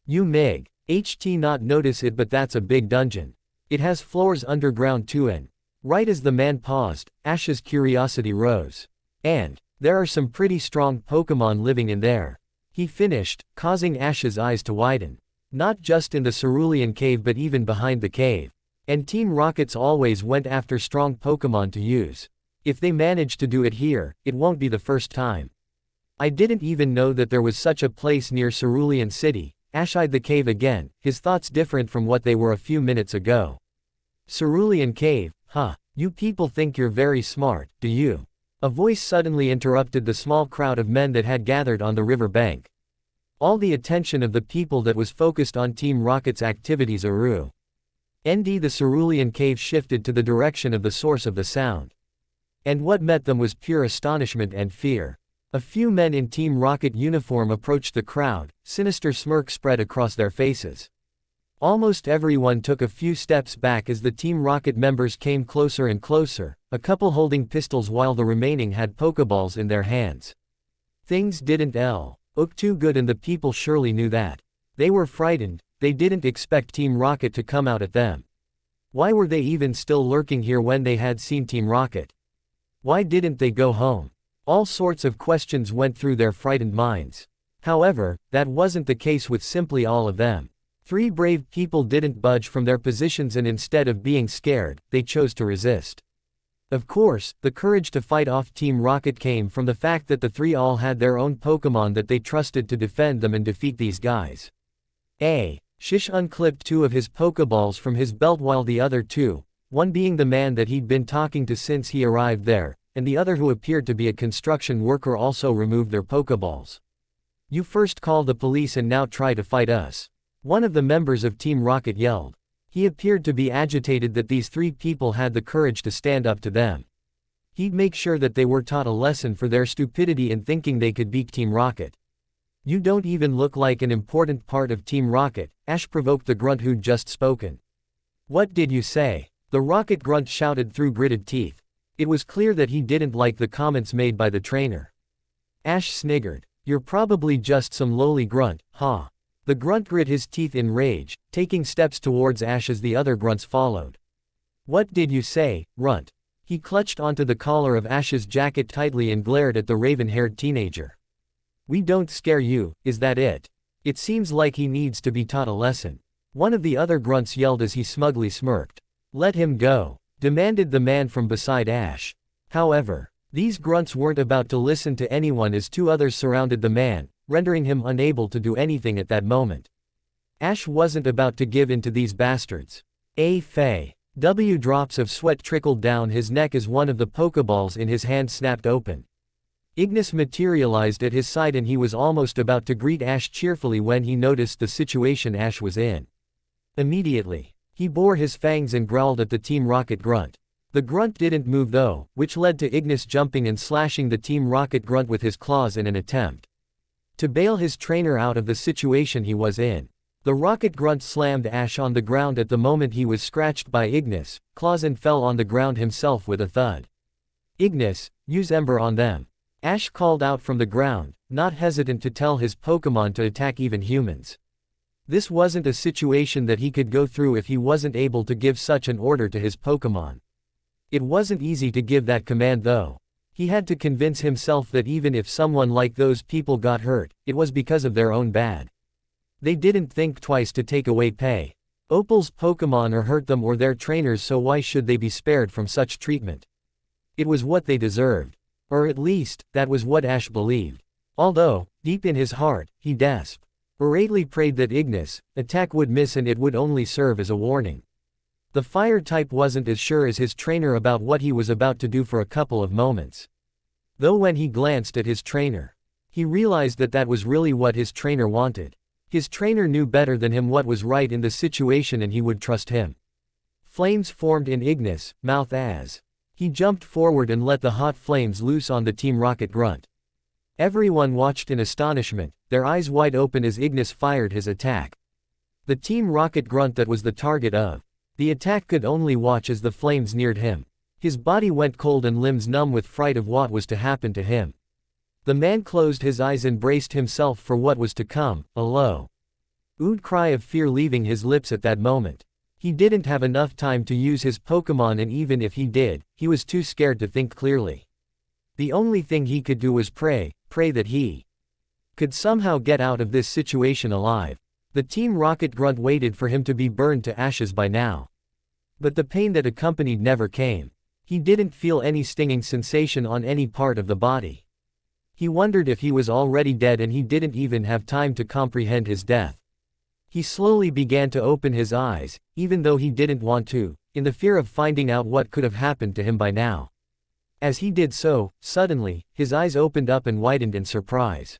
"You not notice it, but that's a big dungeon. It has floors underground too." And right as the man paused, Ash's curiosity rose. "And there are some pretty strong Pokemon living in there," he finished, causing Ash's eyes to widen. "Not just in the Cerulean Cave but even behind the cave. And Team Rockets always went after strong Pokemon to use. If they manage to do it here, it won't be the first time. I didn't even know that there was such a place near Cerulean City." Ash eyed the cave again, his thoughts different from what they were a few minutes ago. "Cerulean Cave, huh? You people think you're very smart, do you?" A voice suddenly interrupted the small crowd of men that had gathered on the river bank. All the attention of the people that was focused on Team Rocket's activities. The Cerulean Cave shifted to the direction of the source of the sound. And what met them was pure astonishment and fear. A few men in Team Rocket uniform approached the crowd, sinister smirk spread across their faces. Almost everyone took a few steps back as the Team Rocket members came closer and closer, a couple holding pistols while the remaining had Pokeballs in their hands. Things didn't look too good, and the people surely knew that. They were frightened. They didn't expect Team Rocket to come out at them. Why were they even still lurking here when they had seen Team Rocket? Why didn't they go home? All sorts of questions went through their frightened minds. However, that wasn't the case with simply all of them. 3 brave people didn't budge from their positions, and instead of being scared, they chose to resist. Of course, the courage to fight off Team Rocket came from the fact that the 3 all had their own Pokemon that they trusted to defend them and defeat these guys. Shish unclipped 2 of his Pokeballs from his belt while the other 2, one being the man that he'd been talking to since he arrived there, and the other who appeared to be a construction worker, also removed their Pokeballs. "You first call the police and now try to fight us," one of the members of Team Rocket yelled. He appeared to be agitated that these 3 people had the courage to stand up to them. He'd make sure that they were taught a lesson for their stupidity in thinking they could beat Team Rocket. "You don't even look like an important part of Team Rocket," Ash provoked the grunt who'd just spoken. "What did you say?" the Rocket grunt shouted through gritted teeth. It was clear that he didn't like the comments made by the trainer. Ash sniggered. "You're probably just some lowly grunt, huh?" The grunt grit his teeth in rage, taking steps towards Ash as the other grunts followed. "What did you say, runt?" He clutched onto the collar of Ash's jacket tightly and glared at the raven-haired teenager. "We don't scare you, is that it? It seems like he needs to be taught a lesson." One of the other grunts yelled as he smugly smirked. "Let him go," demanded the man from beside Ash. However, these grunts weren't about to listen to anyone as 2 others surrounded the man, rendering him unable to do anything at that moment. Ash wasn't about to give in to these bastards. Faye. Drops of sweat trickled down his neck as one of the Pokeballs in his hand snapped open. Ignis materialized at his side and he was almost about to greet Ash cheerfully when he noticed the situation Ash was in. Immediately, he bore his fangs and growled at the Team Rocket grunt. The grunt didn't move though, which led to Ignis jumping and slashing the Team Rocket grunt with his claws in an attempt to bail his trainer out of the situation he was in. The rocket grunt slammed Ash on the ground at the moment he was scratched by Ignis' claws and fell on the ground himself with a thud. Ignis, use Ember on them. Ash called out from the ground, not hesitant to tell his Pokémon to attack even humans. This wasn't a situation that he could go through if he wasn't able to give such an order to his Pokémon. It wasn't easy to give that command though. He had to convince himself that even if someone like those people got hurt, it was because of their own bad. They didn't think twice to take away Pei. Opal's Pokémon or hurt them or their trainers, so why should they be spared from such treatment? It was what they deserved. Or at least, that was what Ash believed. Although, deep in his heart, he desperately prayed that Ignis' attack would miss and it would only serve as a warning. The fire type wasn't as sure as his trainer about what he was about to do for a couple of moments. Though when he glanced at his trainer, he realized that that was really what his trainer wanted. His trainer knew better than him what was right in the situation and he would trust him. Flames formed in Ignis' mouth as he jumped forward and let the hot flames loose on the Team Rocket grunt. Everyone watched in astonishment, their eyes wide open as Ignis fired his attack. The Team Rocket grunt that was the target of the attack could only watch as the flames neared him. His body went cold and limbs numb with fright of what was to happen to him. The man closed his eyes and braced himself for what was to come, a low cry of fear leaving his lips at that moment. He didn't have enough time to use his Pokémon, and even if he did, he was too scared to think clearly. The only thing he could do was pray that he could somehow get out of this situation alive. The Team Rocket grunt waited for him to be burned to ashes by now. But the pain that accompanied never came. He didn't feel any stinging sensation on any part of the body. He wondered if he was already dead, and he didn't even have time to comprehend his death. He slowly began to open his eyes, even though he didn't want to, in the fear of finding out what could have happened to him by now. As he did so, suddenly, his eyes opened up and widened in surprise.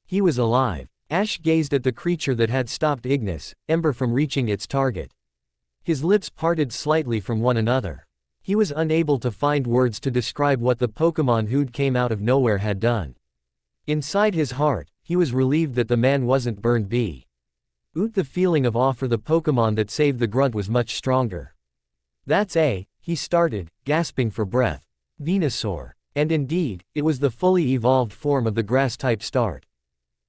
He was alive. Ash gazed at the creature that had stopped Ignis' Ember from reaching its target. His lips parted slightly from one another. He was unable to find words to describe what the Pokémon who'd came out of nowhere had done. Inside his heart, he was relieved that the man wasn't burned. The feeling of awe for the Pokémon that saved the grunt was much stronger. He started, gasping for breath. Venusaur. And indeed, it was the fully evolved form of the grass-type start.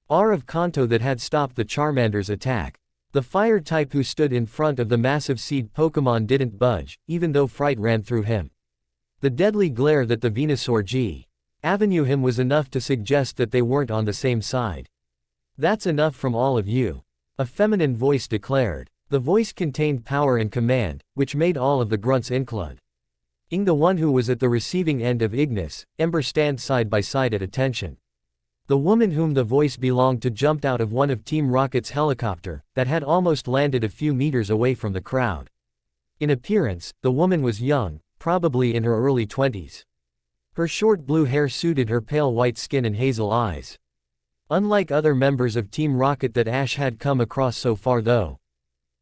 Of Kanto that had stopped the Charmander's attack. The fire type who stood in front of the massive seed Pokémon didn't budge, even though fright ran through him. The deadly glare that the Venusaur Avenue him was enough to suggest that they weren't on the same side. That's enough from all of you. A feminine voice declared. The voice contained power and command, which made all of the grunts include the one who was at the receiving end of Ignis' Ember stand side by side at attention. The woman whom the voice belonged to jumped out of one of Team Rocket's helicopter, that had almost landed a few meters away from the crowd. In appearance, the woman was young, probably in her early 20s. Her short blue hair suited her pale white skin and hazel eyes. Unlike other members of Team Rocket that Ash had come across so far though,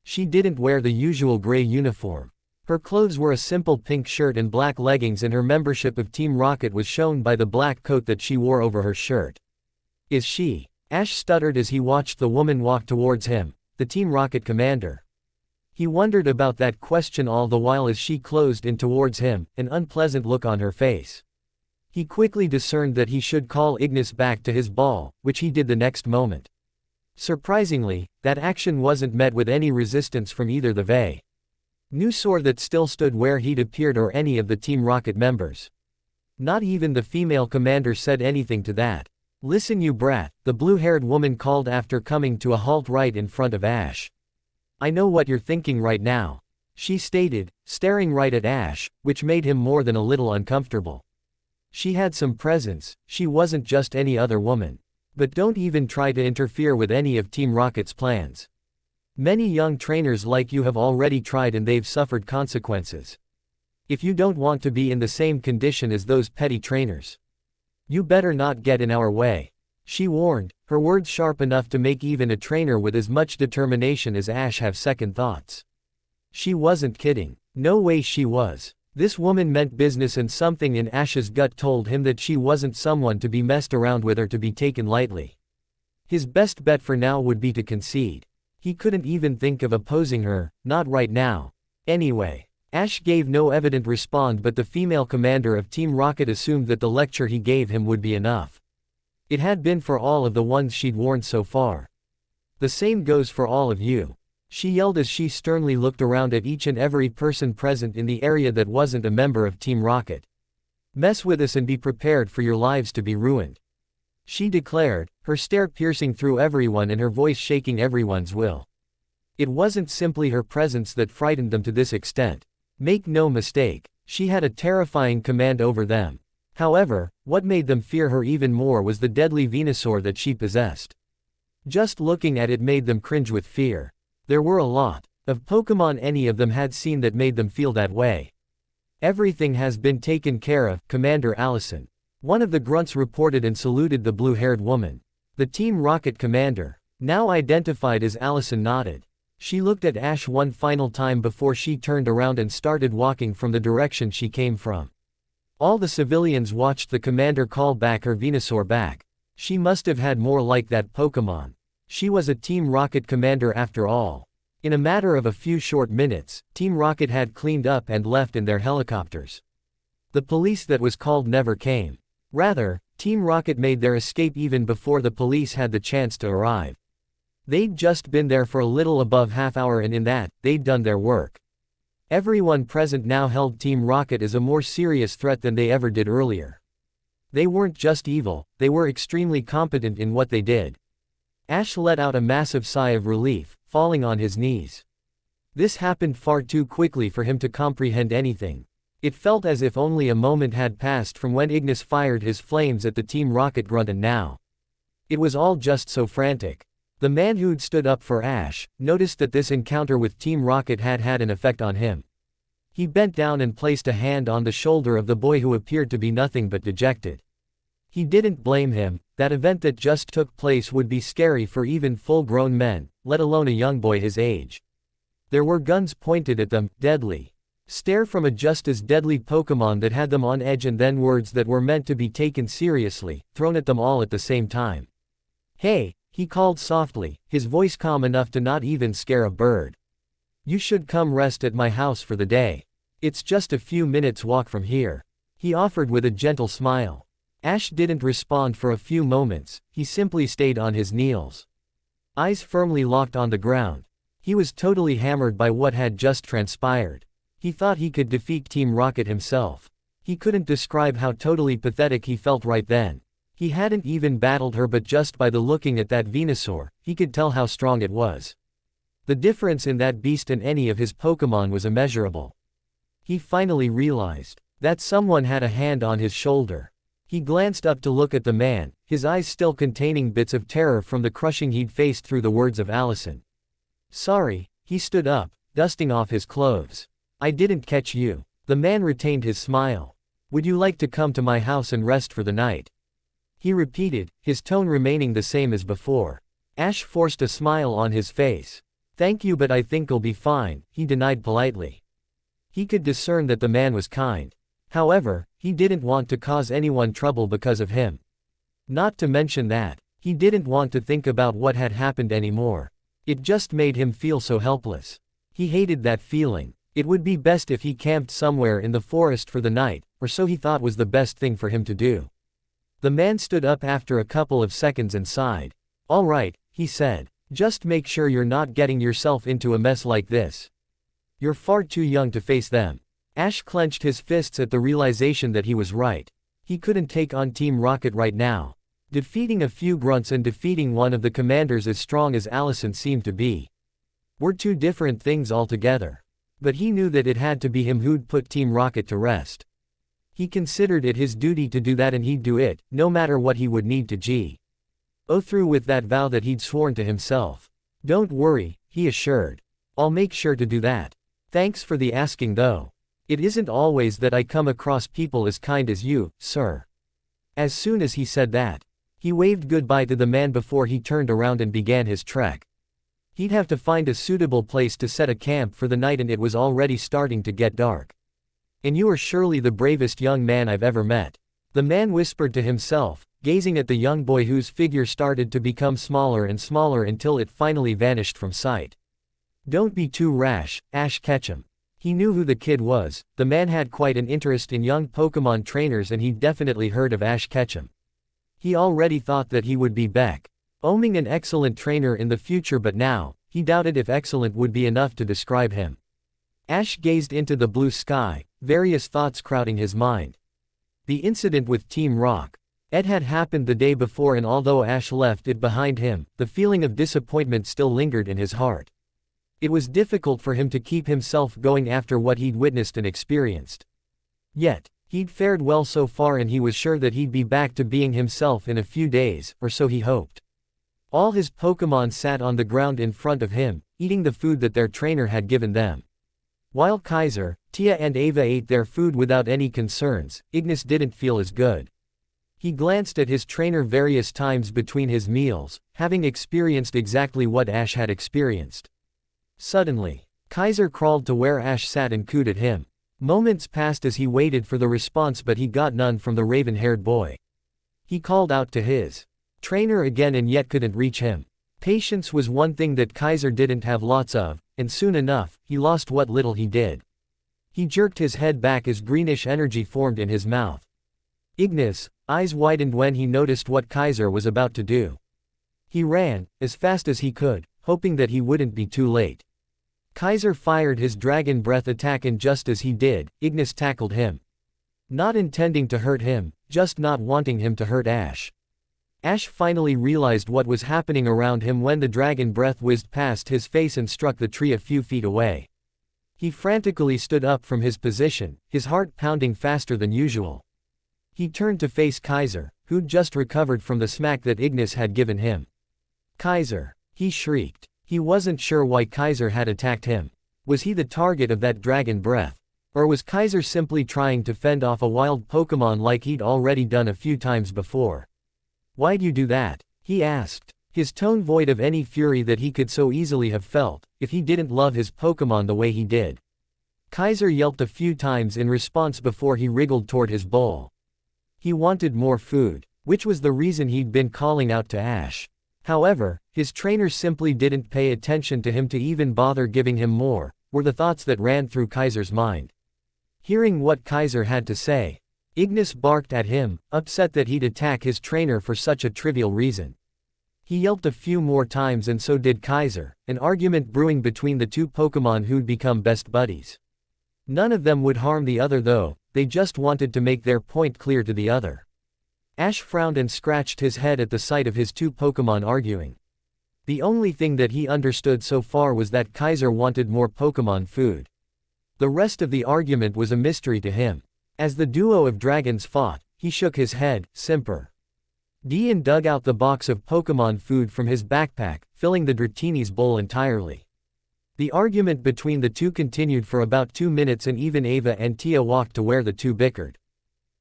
she didn't wear the usual gray uniform. Her clothes were a simple pink shirt and black leggings, and her membership of Team Rocket was shown by the black coat that she wore over her shirt. Is she? Ash stuttered as he watched the woman walk towards him, the Team Rocket commander. He wondered about that question all the while as she closed in towards him, an unpleasant look on her face. He quickly discerned that he should call Ignis back to his ball, which he did the next moment. Surprisingly, that action wasn't met with any resistance from either the Venusaur that still stood where he'd appeared or any of the Team Rocket members. Not even the female commander said anything to that. Listen, you brat, the blue-haired woman called after coming to a halt right in front of Ash. I know what you're thinking right now, she stated, staring right at Ash, which made him more than a little uncomfortable. She had some presence, she wasn't just any other woman. But don't even try to interfere with any of Team Rocket's plans. Many young trainers like you have already tried and they've suffered consequences. If you don't want to be in the same condition as those petty trainers, you better not get in our way," she warned, her words sharp enough to make even a trainer with as much determination as Ash have second thoughts. She wasn't kidding. No way she was. This woman meant business, and something in Ash's gut told him that she wasn't someone to be messed around with or to be taken lightly. His best bet for now would be to concede. He couldn't even think of opposing her, not right now. Anyway, Ash gave no evident response, but the female commander of Team Rocket assumed that the lecture he gave him would be enough. It had been for all of the ones she'd warned so far. "The same goes for all of you," she yelled as she sternly looked around at each and every person present in the area that wasn't a member of Team Rocket. "Mess with us and be prepared for your lives to be ruined," she declared, her stare piercing through everyone and her voice shaking everyone's will. It wasn't simply her presence that frightened them to this extent. Make no mistake, she had a terrifying command over them. However, what made them fear her even more was the deadly Venusaur that she possessed. Just looking at it made them cringe with fear. There were a lot of Pokemon any of them had seen that made them feel that way. "Everything has been taken care of, Commander Allison," one of the grunts reported and saluted the blue-haired woman. The Team Rocket commander, now identified as Allison, nodded. She looked at Ash one final time before she turned around and started walking from the direction she came from. All the civilians watched the commander call back her Venusaur back. She must have had more like that Pokemon. She was a Team Rocket commander after all. In a matter of a few short minutes, Team Rocket had cleaned up and left in their helicopters. The police that was called never came. Rather, Team Rocket made their escape even before the police had the chance to arrive. They'd just been there for a little above half hour, and in that, they'd done their work. Everyone present now held Team Rocket as a more serious threat than they ever did earlier. They weren't just evil, they were extremely competent in what they did. Ash let out a massive sigh of relief, falling on his knees. This happened far too quickly for him to comprehend anything. It felt as if only a moment had passed from when Ignis fired his flames at the Team Rocket grunt, and now it was all just so frantic. The man who'd stood up for Ash noticed that this encounter with Team Rocket had had an effect on him. He bent down and placed a hand on the shoulder of the boy who appeared to be nothing but dejected. He didn't blame him. That event that just took place would be scary for even full-grown men, let alone a young boy his age. There were guns pointed at them, deadly stare from a just as deadly Pokemon that had them on edge, and then words that were meant to be taken seriously, thrown at them all at the same time. "Hey," he called softly, his voice calm enough to not even scare a bird. "You should come rest at my house for the day. It's just a few minutes walk from here," he offered with a gentle smile. Ash didn't respond for a few moments, he simply stayed on his knees. Eyes firmly locked on the ground. He was totally hammered by what had just transpired. He thought he could defeat Team Rocket himself. He couldn't describe how totally pathetic he felt right then. He hadn't even battled her, but just by the looking at that Venusaur, he could tell how strong it was. The difference in that beast and any of his Pokemon was immeasurable. He finally realized that someone had a hand on his shoulder. He glanced up to look at the man, his eyes still containing bits of terror from the crushing he'd faced through the words of Allison. "Sorry," he stood up, dusting off his clothes. "I didn't catch you." The man retained his smile. "Would you like to come to my house and rest for the night?" he repeated, his tone remaining the same as before. Ash forced a smile on his face. "Thank you, but I think I'll be fine," he denied politely. He could discern that the man was kind. However, he didn't want to cause anyone trouble because of him. Not to mention that, he didn't want to think about what had happened anymore. It just made him feel so helpless. He hated that feeling. It would be best if he camped somewhere in the forest for the night, or so he thought was the best thing for him to do. The man stood up after a couple of seconds and sighed. "All right," he said. "Just make sure you're not getting yourself into a mess like this. You're far too young to face them." Ash clenched his fists at the realization that he was right. He couldn't take on Team Rocket right now. Defeating a few grunts and defeating one of the commanders as strong as Allison seemed to be were two different things altogether. But he knew that it had to be him who'd put Team Rocket to rest. He considered it his duty to do that, and he'd do it, no matter what he would need to go through with that vow that he'd sworn to himself. "Don't worry," he assured. I'll make sure to do that. Thanks for the asking though. It isn't always that I come across people as kind as you, sir. As soon as he said that, he waved goodbye to the man before he turned around and began his trek. He'd have to find a suitable place to set a camp for the night, and it was already starting to get dark. And you are surely the bravest young man I've ever met. The man whispered to himself, gazing at the young boy whose figure started to become smaller and smaller until it finally vanished from sight. Don't be too rash, Ash Ketchum. He knew who the kid was. The man had quite an interest in young Pokemon trainers, and he'd definitely heard of Ash Ketchum. He already thought that he would be becoming an excellent trainer in the future, but now, he doubted if excellent would be enough to describe him. Ash gazed into the blue sky, various thoughts crowding his mind. The incident with Team Rocket had happened the day before, and although Ash left it behind him, the feeling of disappointment still lingered in his heart. It was difficult for him to keep himself going after what he'd witnessed and experienced. Yet, he'd fared well so far, and he was sure that he'd be back to being himself in a few days, or so he hoped. All his Pokemon sat on the ground in front of him, eating the food that their trainer had given them. While Kaiser, Tia and Ava ate their food without any concerns, Ignis didn't feel as good. He glanced at his trainer various times between his meals, having experienced exactly what Ash had experienced. Suddenly, Kaiser crawled to where Ash sat and cooed at him. Moments passed as he waited for the response, but he got none from the raven-haired boy. He called out to his trainer again and yet couldn't reach him. Patience was one thing that Kaiser didn't have lots of, and soon enough, he lost what little he did. He jerked his head back as greenish energy formed in his mouth. Ignis' eyes widened when he noticed what Kaiser was about to do. He ran, as fast as he could, hoping that he wouldn't be too late. Kaiser fired his Dragon Breath attack, and just as he did, Ignis tackled him. Not intending to hurt him, just not wanting him to hurt Ash. Ash finally realized what was happening around him when the Dragon Breath whizzed past his face and struck the tree a few feet away. He frantically stood up from his position, his heart pounding faster than usual. He turned to face Kaiser, who'd just recovered from the smack that Ignis had given him. Kaiser! He shrieked. He wasn't sure why Kaiser had attacked him. Was he the target of that Dragon Breath? Or was Kaiser simply trying to fend off a wild Pokemon like he'd already done a few times before? Why'd you do that? He asked, his tone void of any fury that he could so easily have felt, if he didn't love his Pokemon the way he did. Kaiser yelped a few times in response before he wriggled toward his bowl. He wanted more food, which was the reason he'd been calling out to Ash. However, his trainer simply didn't pay attention to him to even bother giving him more, were the thoughts that ran through Kaiser's mind. Hearing what Kaiser had to say, Ignis barked at him, upset that he'd attack his trainer for such a trivial reason. He yelped a few more times, and so did Kaiser, an argument brewing between the two Pokemon who'd become best buddies. None of them would harm the other though, they just wanted to make their point clear to the other. Ash frowned and scratched his head at the sight of his two Pokemon arguing. The only thing that he understood so far was that Kaiser wanted more Pokemon food. The rest of the argument was a mystery to him. As the duo of dragons fought, he shook his head, simper. Dian dug out the box of Pokemon food from his backpack, filling the Dratini's bowl entirely. The argument between the two continued for about 2 minutes, and even Ava and Tia walked to where the two bickered.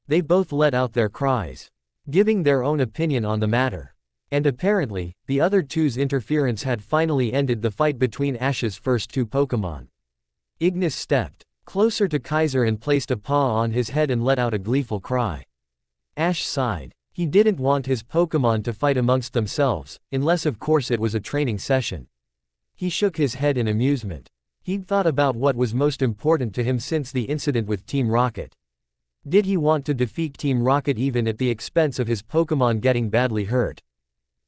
They both let out their cries, giving their own opinion on the matter. And apparently, the other two's interference had finally ended the fight between Ash's first two Pokemon. Ignis stepped closer to Kaiser and placed a paw on his head and let out a gleeful cry. Ash sighed. He didn't want his Pokemon to fight amongst themselves, unless of course it was a training session. He shook his head in amusement. He'd thought about what was most important to him since the incident with Team Rocket. Did he want to defeat Team Rocket even at the expense of his Pokemon getting badly hurt?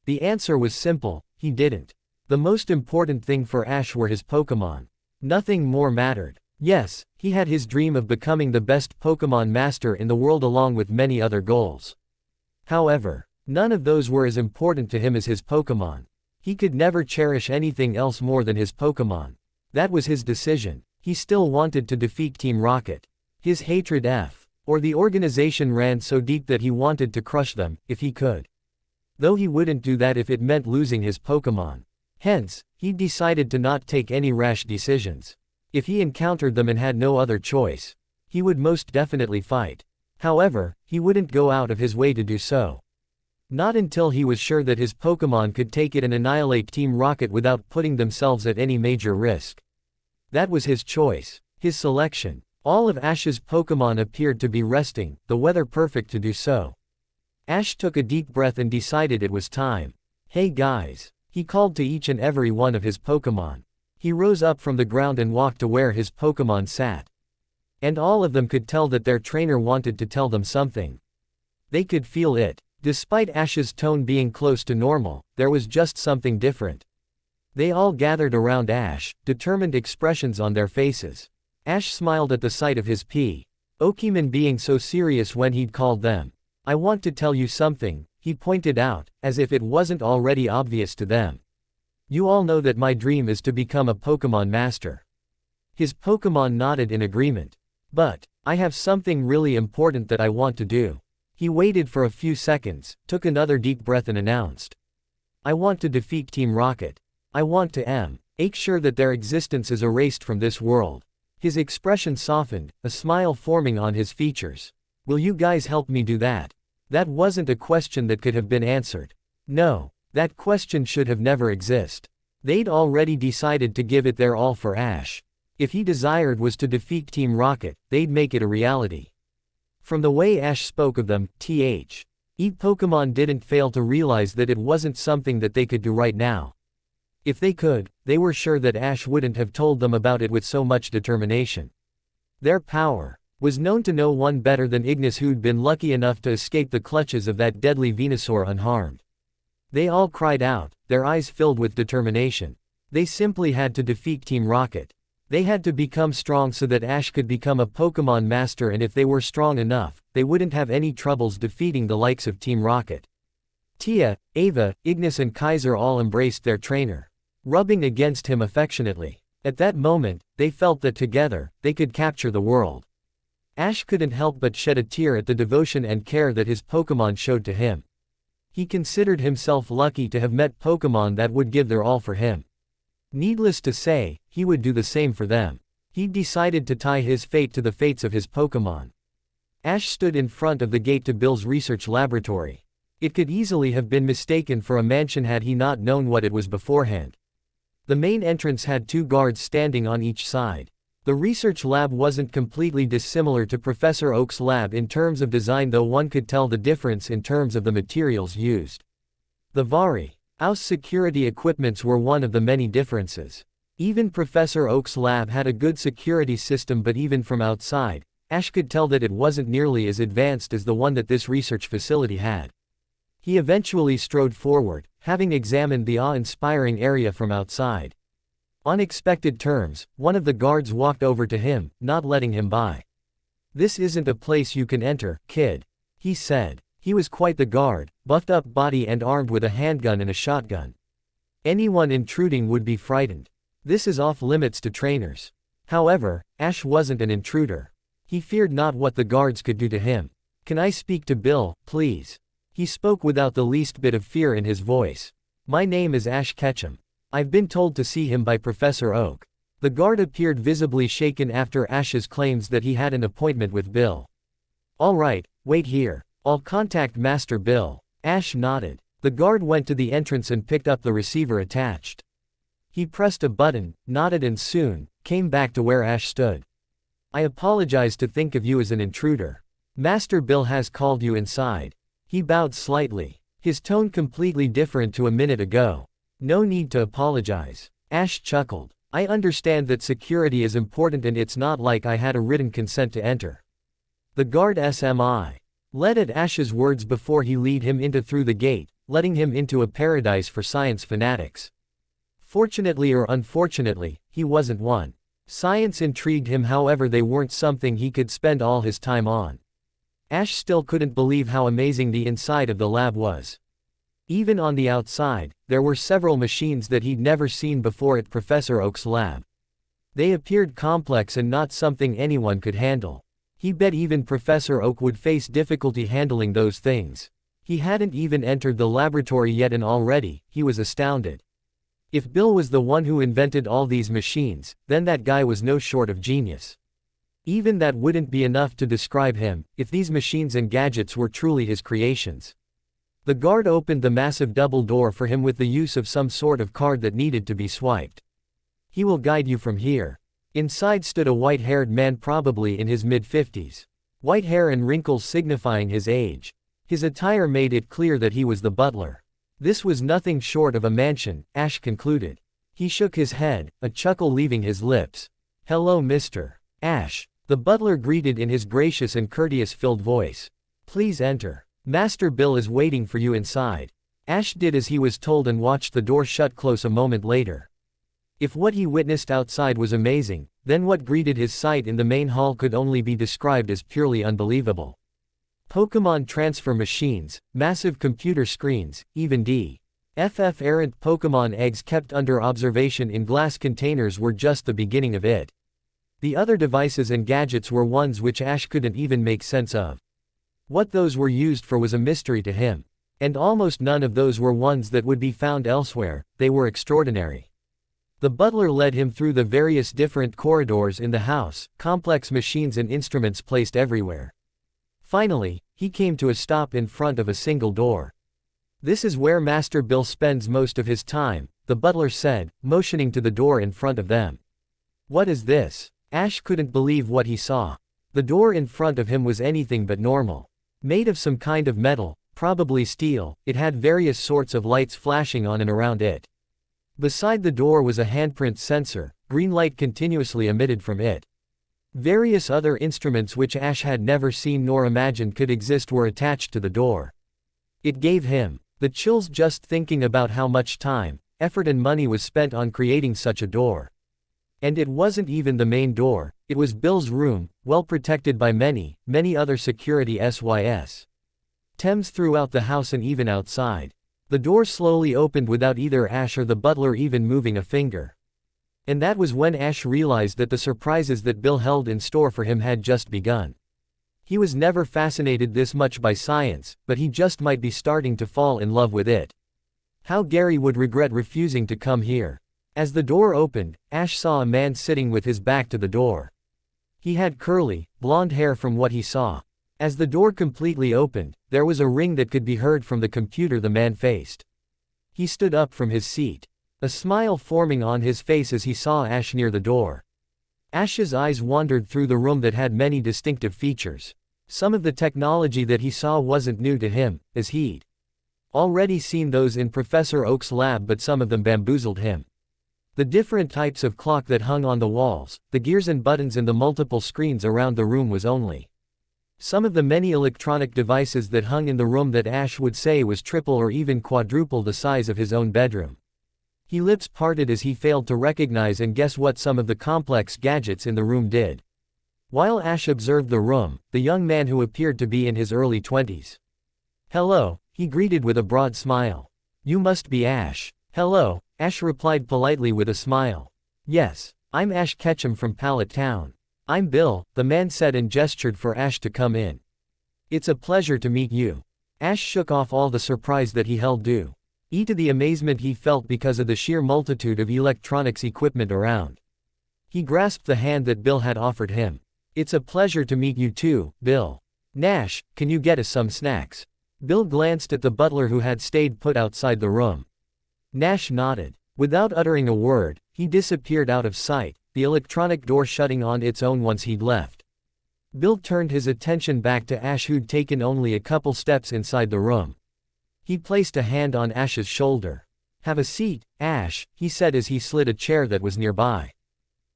The answer was simple, he didn't. The most important thing for Ash were his Pokemon. Nothing more mattered. Yes, he had his dream of becoming the best Pokemon master in the world along with many other goals. However, none of those were as important to him as his Pokemon. He could never cherish anything else more than his Pokemon. That was his decision. He still wanted to defeat Team Rocket. His hatred or the organization ran so deep that he wanted to crush them, if he could. Though he wouldn't do that if it meant losing his Pokemon. Hence, he decided to not take any rash decisions. If he encountered them and had no other choice, he would most definitely fight. However, he wouldn't go out of his way to do so. Not until he was sure that his Pokémon could take it and annihilate Team Rocket without putting themselves at any major risk. That was his choice, his selection. All of Ash's Pokémon appeared to be resting, the weather perfect to do so. Ash took a deep breath and decided it was time. "Hey guys," he called to each and every one of his Pokémon. He rose up from the ground and walked to where his Pokémon sat. And all of them could tell that their trainer wanted to tell them something. They could feel it. Despite Ash's tone being close to normal, there was just something different. They all gathered around Ash, determined expressions on their faces. Ash smiled at the sight of his Pokémon being so serious when he'd called them. "I want to tell you something," he pointed out, as if it wasn't already obvious to them. "You all know that my dream is to become a Pokémon master." His Pokémon nodded in agreement. "But, I have something really important that I want to do." He waited for a few seconds, took another deep breath and announced. "I want to defeat Team Rocket. I want to make sure that their existence is erased from this world." His expression softened, a smile forming on his features. "Will you guys help me do that?" That wasn't a question that could have been answered. No, that question should have never existed. They'd already decided to give it their all for Ash. If he desired was to defeat Team Rocket, they'd make it a reality. From the way Ash spoke of them, Pokémon didn't fail to realize that it wasn't something that they could do right now. If they could, they were sure that Ash wouldn't have told them about it with so much determination. Their power was known to no one better than Ignis, who'd been lucky enough to escape the clutches of that deadly Venusaur unharmed. They all cried out, their eyes filled with determination. They simply had to defeat Team Rocket. They had to become strong so that Ash could become a Pokémon master, and if they were strong enough, they wouldn't have any troubles defeating the likes of Team Rocket. Tia, Ava, Ignis and Kaiser all embraced their trainer, rubbing against him affectionately. At that moment, they felt that together, they could capture the world. Ash couldn't help but shed a tear at the devotion and care that his Pokémon showed to him. He considered himself lucky to have met Pokémon that would give their all for him. Needless to say, he would do the same for them. He decided to tie his fate to the fates of his Pokémon. Ash stood in front of the gate to Bill's research laboratory. It could easily have been mistaken for a mansion had he not known what it was beforehand. The main entrance had 2 guards standing on each side. The research lab wasn't completely dissimilar to Professor Oak's lab in terms of design, though one could tell the difference in terms of the materials used. The House security equipments were one of the many differences. Even Professor Oak's lab had a good security system, but even from outside, Ash could tell that it wasn't nearly as advanced as the one that this research facility had. He eventually strode forward, having examined the awe-inspiring area from outside. On expected terms, one of the guards walked over to him, not letting him by. "This isn't a place you can enter, kid," he said. He was quite the guard, buffed up body and armed with a handgun and a shotgun. Anyone intruding would be frightened. This is off limits to trainers. However, Ash wasn't an intruder. He feared not what the guards could do to him. "Can I speak to Bill, please?" He spoke without the least bit of fear in his voice. "My name is Ash Ketchum. I've been told to see him by Professor Oak." The guard appeared visibly shaken after Ash's claims that he had an appointment with Bill. "All right, wait here. I'll contact Master Bill." Ash nodded. The guard went to the entrance and picked up the receiver attached. He pressed a button, nodded and soon, came back to where Ash stood. "I apologize to think of you as an intruder. Master Bill has called you inside." He bowed slightly, his tone completely different to a minute ago. "No need to apologize." Ash chuckled. "I understand that security is important and it's not like I had a written consent to enter." The guard led at Ash's words before he lead him into through the gate, letting him into a paradise for science fanatics. Fortunately or unfortunately, he wasn't one. Science intrigued him, however they weren't something he could spend all his time on. Ash still couldn't believe how amazing the inside of the lab was. Even on the outside, there were several machines that he'd never seen before at Professor Oak's lab. They appeared complex and not something anyone could handle. He bet even Professor Oak would face difficulty handling those things. He hadn't even entered the laboratory yet and already, he was astounded. If Bill was the one who invented all these machines, then that guy was no short of genius. Even that wouldn't be enough to describe him, if these machines and gadgets were truly his creations. The guard opened the massive double door for him with the use of some sort of card that needed to be swiped. He will guide you from here. Inside stood a white-haired man probably in his mid-50s. White hair and wrinkles signifying his age. His attire made it clear that he was the butler. This was nothing short of a mansion, Ash concluded. He shook his head, a chuckle leaving his lips. "Hello, Mr. Ash," the butler greeted in his gracious and courteous-filled voice. "Please enter. Master Bill is waiting for you inside." Ash did as he was told and watched the door shut close a moment later. If what he witnessed outside was amazing, then what greeted his sight in the main hall could only be described as purely unbelievable. Pokémon transfer machines, massive computer screens, even D.F.F. errant Pokémon eggs kept under observation in glass containers were just the beginning of it. The other devices and gadgets were ones which Ash couldn't even make sense of. What those were used for was a mystery to him. And almost none of those were ones that would be found elsewhere, they were extraordinary. The butler led him through the various different corridors in the house, complex machines and instruments placed everywhere. Finally, he came to a stop in front of a single door. "This is where Master Bill spends most of his time," the butler said, motioning to the door in front of them. "What is this?" Ash couldn't believe what he saw. The door in front of him was anything but normal. Made of some kind of metal, probably steel, it had various sorts of lights flashing on and around it. Beside the door was a handprint sensor, green light continuously emitted from it. Various other instruments which Ash had never seen nor imagined could exist were attached to the door. It gave him the chills just thinking about how much time, effort and money was spent on creating such a door. And it wasn't even the main door, it was Bill's room, well protected by many, many other security systems throughout the house and even outside. The door slowly opened without either Ash or the butler even moving a finger. And that was when Ash realized that the surprises that Bill held in store for him had just begun. He was never fascinated this much by science, but he just might be starting to fall in love with it. How Gary would regret refusing to come here. As the door opened, Ash saw a man sitting with his back to the door. He had curly, blonde hair from what he saw. As the door completely opened, there was a ring that could be heard from the computer the man faced. He stood up from his seat. A smile forming on his face as he saw Ash near the door. Ash's eyes wandered through the room that had many distinctive features. Some of the technology that he saw wasn't new to him, as he'd already seen those in Professor Oak's lab, but some of them bamboozled him. The different types of clock that hung on the walls, the gears and buttons and the multiple screens around the room was only some of the many electronic devices that hung in the room that Ash would say was triple or even quadruple the size of his own bedroom. His lips parted as he failed to recognize and guess what some of the complex gadgets in the room did. While Ash observed the room, the young man who appeared to be in his early 20s. "Hello," he greeted with a broad smile. "You must be Ash." "Hello," Ash replied politely with a smile. "Yes, I'm Ash Ketchum from Pallet Town." "I'm Bill," the man said and gestured for Ash to come in. "It's a pleasure to meet you." Ash shook off all the surprise that he held due to the amazement he felt because of the sheer multitude of electronics equipment around. He grasped the hand that Bill had offered him. "It's a pleasure to meet you too, Bill. Nash, can you get us some snacks?" Bill glanced at the butler who had stayed put outside the room. Nash nodded. Without uttering a word, he disappeared out of sight, the electronic door shutting on its own once he'd left. Bill turned his attention back to Ash, who'd taken only a couple steps inside the room. He placed a hand on Ash's shoulder. "Have a seat, Ash," he said as he slid a chair that was nearby.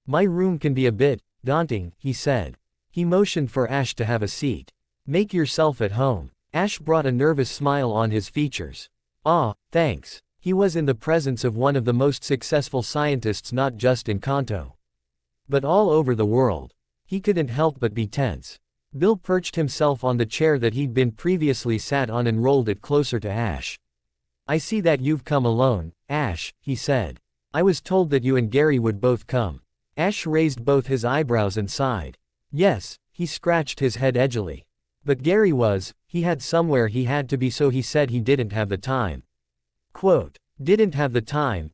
"My room can be a bit daunting," he said. He motioned for Ash to have a seat. "Make yourself at home." Ash brought a nervous smile on his features. "Aw, thanks." He was in the presence of one of the most successful scientists not just in Kanto, but all over the world. He couldn't help but be tense. Bill perched himself on the chair that he'd been previously sat on and rolled it closer to Ash. "I see that you've come alone, Ash," he said. "I was told that you and Gary would both come." Ash raised both his eyebrows and sighed. "Yes," he scratched his head edgily. "But Gary he had somewhere he had to be, so he said he didn't have the time." Quote, Didn't have the time,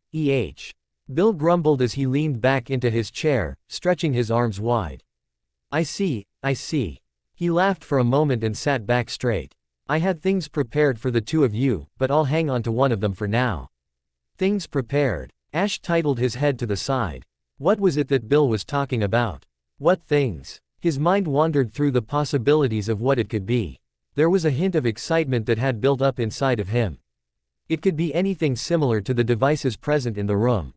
Bill grumbled as he leaned back into his chair, stretching his arms wide. I see. He laughed for a moment and sat back straight. I had things prepared for the two of you, but I'll hang on to one of them for now. Things prepared. Ash titled his head to the side. What was it that Bill was talking about? What things? His mind wandered through the possibilities of what it could be. There was a hint of excitement that had built up inside of him. It could be anything similar to the devices present in the room.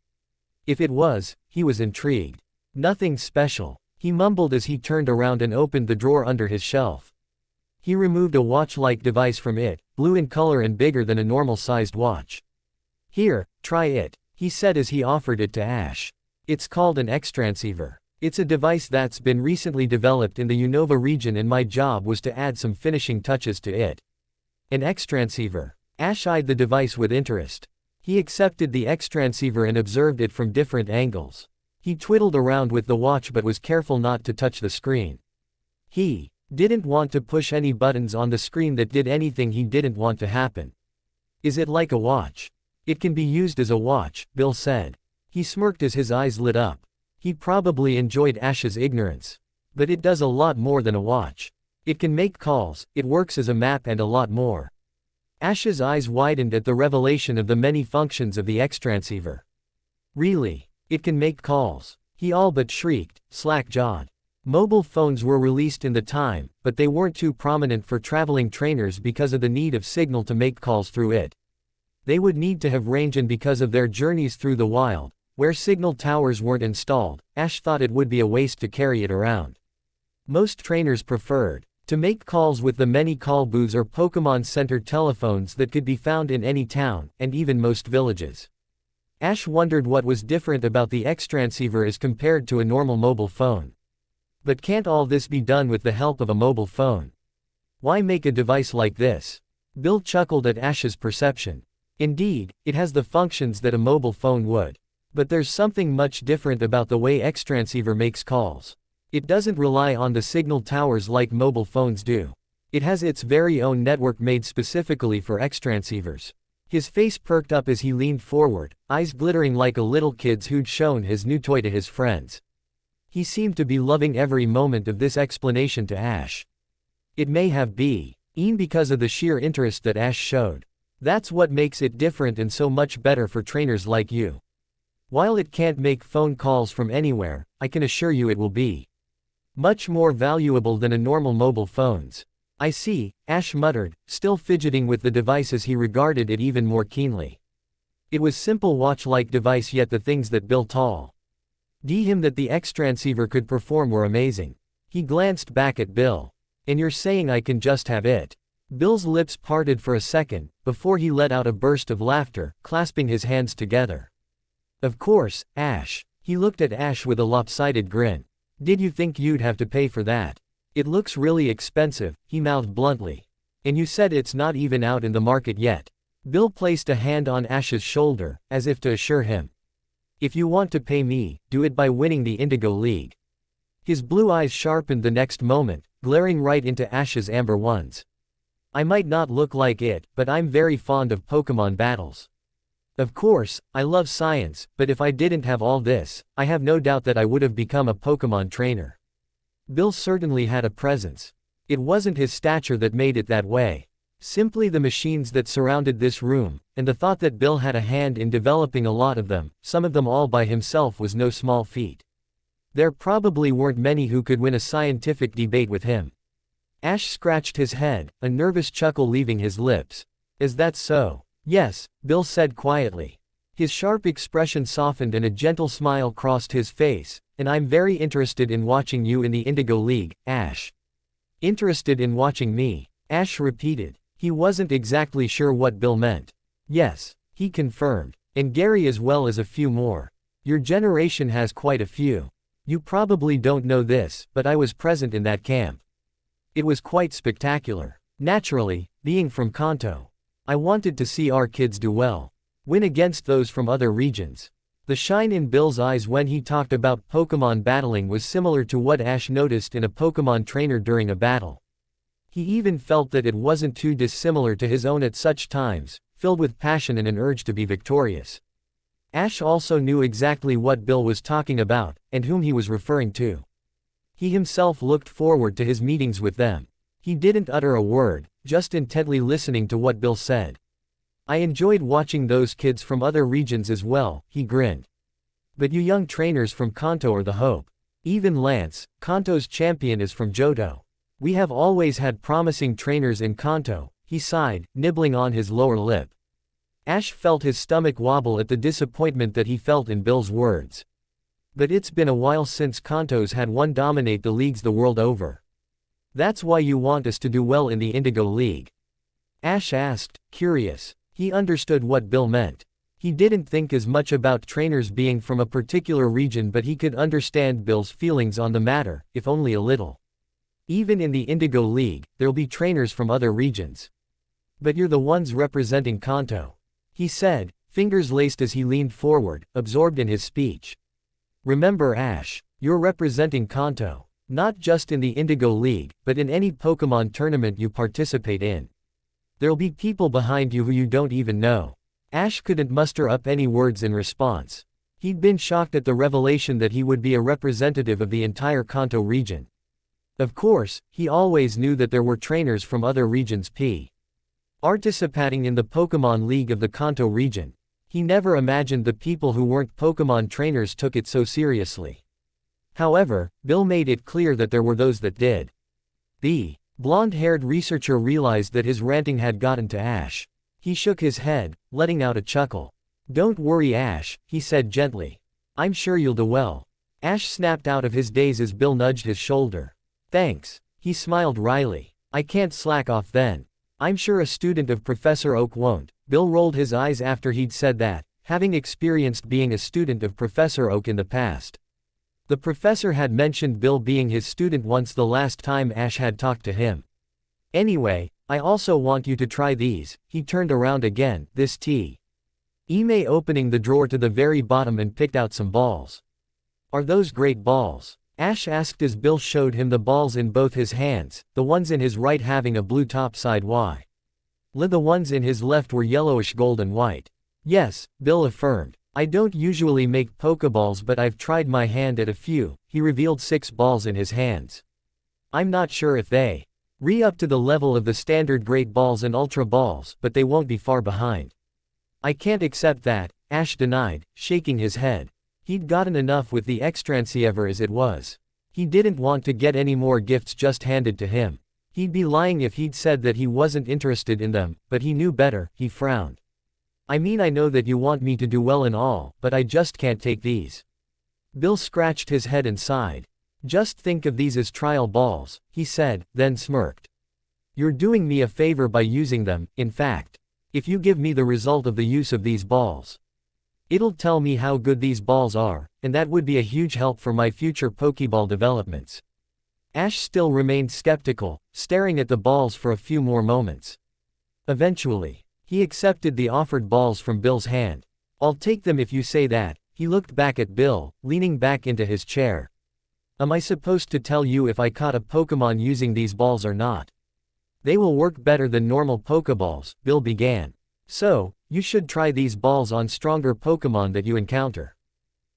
If it was, he was intrigued. Nothing special, he mumbled as he turned around and opened the drawer under his shelf. He removed a watch-like device from it, blue in color and bigger than a normal-sized watch. Here, try it, he said as he offered it to Ash. It's called an X-transceiver. It's a device that's been recently developed in the Unova region and my job was to add some finishing touches to it. An X-transceiver. Ash eyed the device with interest. He accepted the X-transceiver and observed it from different angles. He twiddled around with the watch but was careful not to touch the screen. He didn't want to push any buttons on the screen that did anything he didn't want to happen. Is it like a watch? It can be used as a watch, Bill said. He smirked as his eyes lit up. He probably enjoyed Ash's ignorance. But it does a lot more than a watch. It can make calls, it works as a map and a lot more. Ash's eyes widened at the revelation of the many functions of the X-transceiver. Really? It can make calls? He all but shrieked, slack-jawed. Mobile phones were released in the time, but they weren't too prominent for traveling trainers because of the need of signal to make calls through it. They would need to have range, and because of their journeys through the wild, where signal towers weren't installed, Ash thought it would be a waste to carry it around. Most trainers preferred to make calls with the many call booths or Pokemon Center telephones that could be found in any town, and even most villages. Ash wondered what was different about the X-transceiver as compared to a normal mobile phone. But can't all this be done with the help of a mobile phone? Why make a device like this? Bill chuckled at Ash's perception. Indeed, it has the functions that a mobile phone would. But there's something much different about the way X-transceiver makes calls. It doesn't rely on the signal towers like mobile phones do. It has its very own network made specifically for X-transceivers. His face perked up as he leaned forward, eyes glittering like a little kid's who'd shown his new toy to his friends. He seemed to be loving every moment of this explanation to Ash. It may have been because of the sheer interest that Ash showed. That's what makes it different and so much better for trainers like you. While it can't make phone calls from anywhere, I can assure you it will be much more valuable than a normal mobile phones. I see, Ash muttered, still fidgeting with the device as he regarded it even more keenly. It was simple watch-like device, yet the things that Bill told him that the X-transceiver could perform were amazing. He glanced back at Bill. And you're saying I can just have it? Bill's lips parted for a second, before he let out a burst of laughter, clasping his hands together. Of course, Ash. He looked at Ash with a lopsided grin. Did you think you'd have to pay for that? It looks really expensive, he mouthed bluntly. And you said it's not even out in the market yet. Bill placed a hand on Ash's shoulder, as if to assure him. If you want to pay me, do it by winning the Indigo League. His blue eyes sharpened the next moment, glaring right into Ash's amber ones. I might not look like it, but I'm very fond of Pokemon battles. Of course, I love science, but if I didn't have all this, I have no doubt that I would have become a Pokemon trainer. Bill certainly had a presence. It wasn't his stature that made it that way. Simply the machines that surrounded this room, and the thought that Bill had a hand in developing a lot of them, some of them all by himself, was no small feat. There probably weren't many who could win a scientific debate with him. Ash scratched his head, a nervous chuckle leaving his lips. Is that so? Yes, Bill said quietly. His sharp expression softened and a gentle smile crossed his face, and I'm very interested in watching you in the Indigo League, Ash. Interested in watching me? Ash repeated. He wasn't exactly sure what Bill meant. Yes, he confirmed. And Gary as well as a few more. Your generation has quite a few. You probably don't know this, but I was present in that camp. It was quite spectacular. Naturally, being from Kanto, I wanted to see our kids do well. Win against those from other regions. The shine in Bill's eyes when he talked about Pokemon battling was similar to what Ash noticed in a Pokemon trainer during a battle. He even felt that it wasn't too dissimilar to his own at such times, filled with passion and an urge to be victorious. Ash also knew exactly what Bill was talking about, and whom he was referring to. He himself looked forward to his meetings with them. He didn't utter a word, just intently listening to what Bill said. I enjoyed watching those kids from other regions as well, he grinned. But you young trainers from Kanto are the hope. Even Lance, Kanto's champion, is from Johto. We have always had promising trainers in Kanto, he sighed, nibbling on his lower lip. Ash felt his stomach wobble at the disappointment that he felt in Bill's words. But it's been a while since Kanto's had one dominate the leagues the world over. That's why you want us to do well in the Indigo League? Ash asked, curious. He understood what Bill meant. He didn't think as much about trainers being from a particular region, but he could understand Bill's feelings on the matter, if only a little. Even in the Indigo League, there'll be trainers from other regions. But you're the ones representing Kanto, he said, fingers laced as he leaned forward, absorbed in his speech. Remember, Ash, you're representing Kanto, not just in the Indigo League, but in any Pokémon tournament you participate in. There'll be people behind you who you don't even know. Ash couldn't muster up any words in response. He'd been shocked at the revelation that he would be a representative of the entire Kanto region. Of course, he always knew that there were trainers from other regions participating in the Pokémon League of the Kanto region. He never imagined the people who weren't Pokémon trainers took it so seriously. However, Bill made it clear that there were those that did. The blonde-haired researcher realized that his ranting had gotten to Ash. He shook his head, letting out a chuckle. Don't worry, Ash, he said gently. I'm sure you'll do well. Ash snapped out of his daze as Bill nudged his shoulder. Thanks, he smiled wryly. I can't slack off then. I'm sure a student of Professor Oak won't. Bill rolled his eyes after he'd said that, having experienced being a student of Professor Oak in the past. The professor had mentioned Bill being his student once the last time Ash had talked to him. Anyway, I also want you to try these. He turned around again, this tea. Ime opening the drawer to the very bottom and picked out some balls. Are those great balls? Ash asked as Bill showed him the balls in both his hands, the ones in his right having a blue top side Y. The ones in his left were yellowish gold and white. Yes, Bill affirmed. I don't usually make Pokeballs, but I've tried my hand at a few. He revealed 6 balls in his hands. I'm not sure if they up to the level of the standard Great Balls and Ultra Balls, but they won't be far behind. I can't accept that, Ash denied, shaking his head. He'd gotten enough with the Extransiever as it was. He didn't want to get any more gifts just handed to him. He'd be lying if he'd said that he wasn't interested in them, but he knew better. He frowned. I mean, I know that you want me to do well and all, but I just can't take these. Bill scratched his head and sighed. Just think of these as trial balls, he said, then smirked. You're doing me a favor by using them. In fact, if you give me the result of the use of these balls, it'll tell me how good these balls are, and that would be a huge help for my future Pokeball developments. Ash still remained skeptical, staring at the balls for a few more moments. Eventually, he accepted the offered balls from Bill's hand. I'll take them if you say that. He looked back at Bill, leaning back into his chair. Am I supposed to tell you if I caught a Pokemon using these balls or not? They will work better than normal Pokeballs, Bill began. So, you should try these balls on stronger Pokemon that you encounter.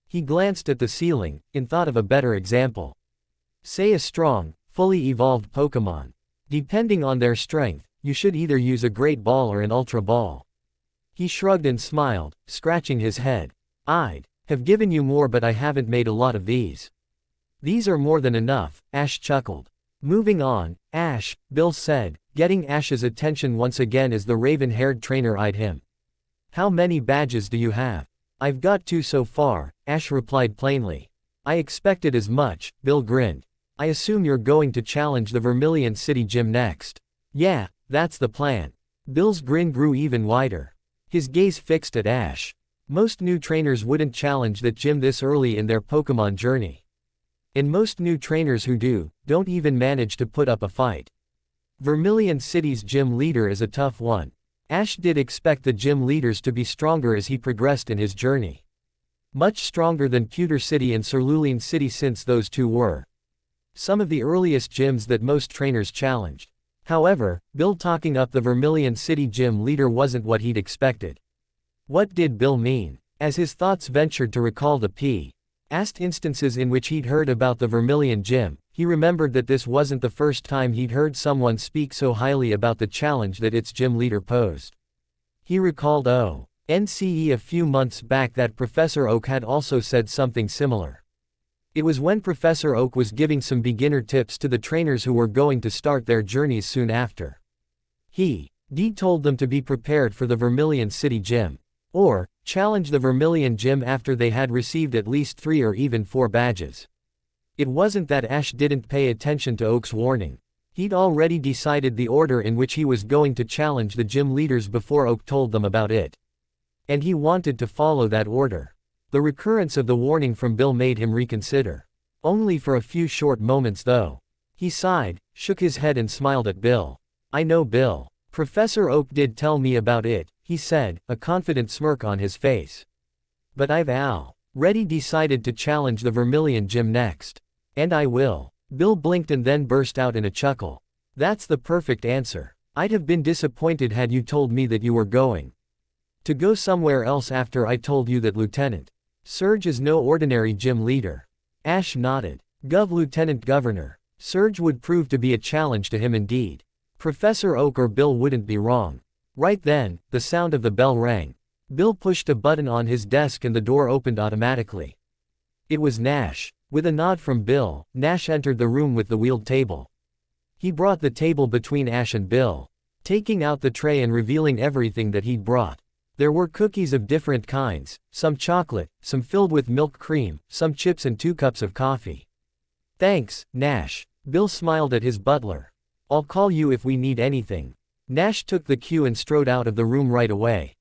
He glanced at the ceiling, in thought of a better example. Say a strong, fully evolved Pokemon. Depending on their strength, you should either use a Great Ball or an Ultra Ball. He shrugged and smiled, scratching his head. I'd have given you more, but I haven't made a lot of these. These are more than enough, Ash chuckled. Moving on, Ash, Bill said, getting Ash's attention once again as the raven-haired trainer eyed him. How many badges do you have? I've got 2 so far, Ash replied plainly. I expected as much, Bill grinned. I assume you're going to challenge the Vermilion City Gym next. Yeah, that's the plan. Bill's grin grew even wider. His gaze fixed at Ash. Most new trainers wouldn't challenge that gym this early in their Pokemon journey. And most new trainers who do, don't even manage to put up a fight. Vermilion City's gym leader is a tough one. Ash did expect the gym leaders to be stronger as he progressed in his journey. Much stronger than Pewter City and Cerulean City, since those two were some of the earliest gyms that most trainers challenged. However, Bill talking up the Vermilion City gym leader wasn't what he'd expected. What did Bill mean? As his thoughts ventured to recall the past instances in which he'd heard about the Vermilion gym, he remembered that this wasn't the first time he'd heard someone speak so highly about the challenge that its gym leader posed. He recalled ONCE a few months back that Professor Oak had also said something similar. It was when Professor Oak was giving some beginner tips to the trainers who were going to start their journeys soon after. He told them to be prepared for the Vermilion City gym, or challenge the Vermilion gym after they had received at least 3 or even 4 badges. It wasn't that Ash didn't pay attention to Oak's warning. He'd already decided the order in which he was going to challenge the gym leaders before Oak told them about it. And he wanted to follow that order. The recurrence of the warning from Bill made him reconsider. Only for a few short moments though. He sighed, shook his head and smiled at Bill. I know Bill. Professor Oak did tell me about it, he said, a confident smirk on his face. But I've already decided to challenge the Vermilion gym next. And I will. Bill blinked and then burst out in a chuckle. That's the perfect answer. I'd have been disappointed had you told me that you were going to go somewhere else after I told you that Lieutenant Surge is no ordinary gym leader. Ash nodded. Lieutenant Governor. Surge would prove to be a challenge to him indeed. Professor Oak or Bill wouldn't be wrong. Right then, the sound of the bell rang. Bill pushed a button on his desk and the door opened automatically. It was Nash. With a nod from Bill, Nash entered the room with the wheeled table. He brought the table between Ash and Bill, taking out the tray and revealing everything that he'd brought. There were cookies of different kinds, some chocolate, some filled with milk cream, some chips and 2 cups of coffee. Thanks, Nash. Bill smiled at his butler. I'll call you if we need anything. Nash took the cue and strode out of the room right away.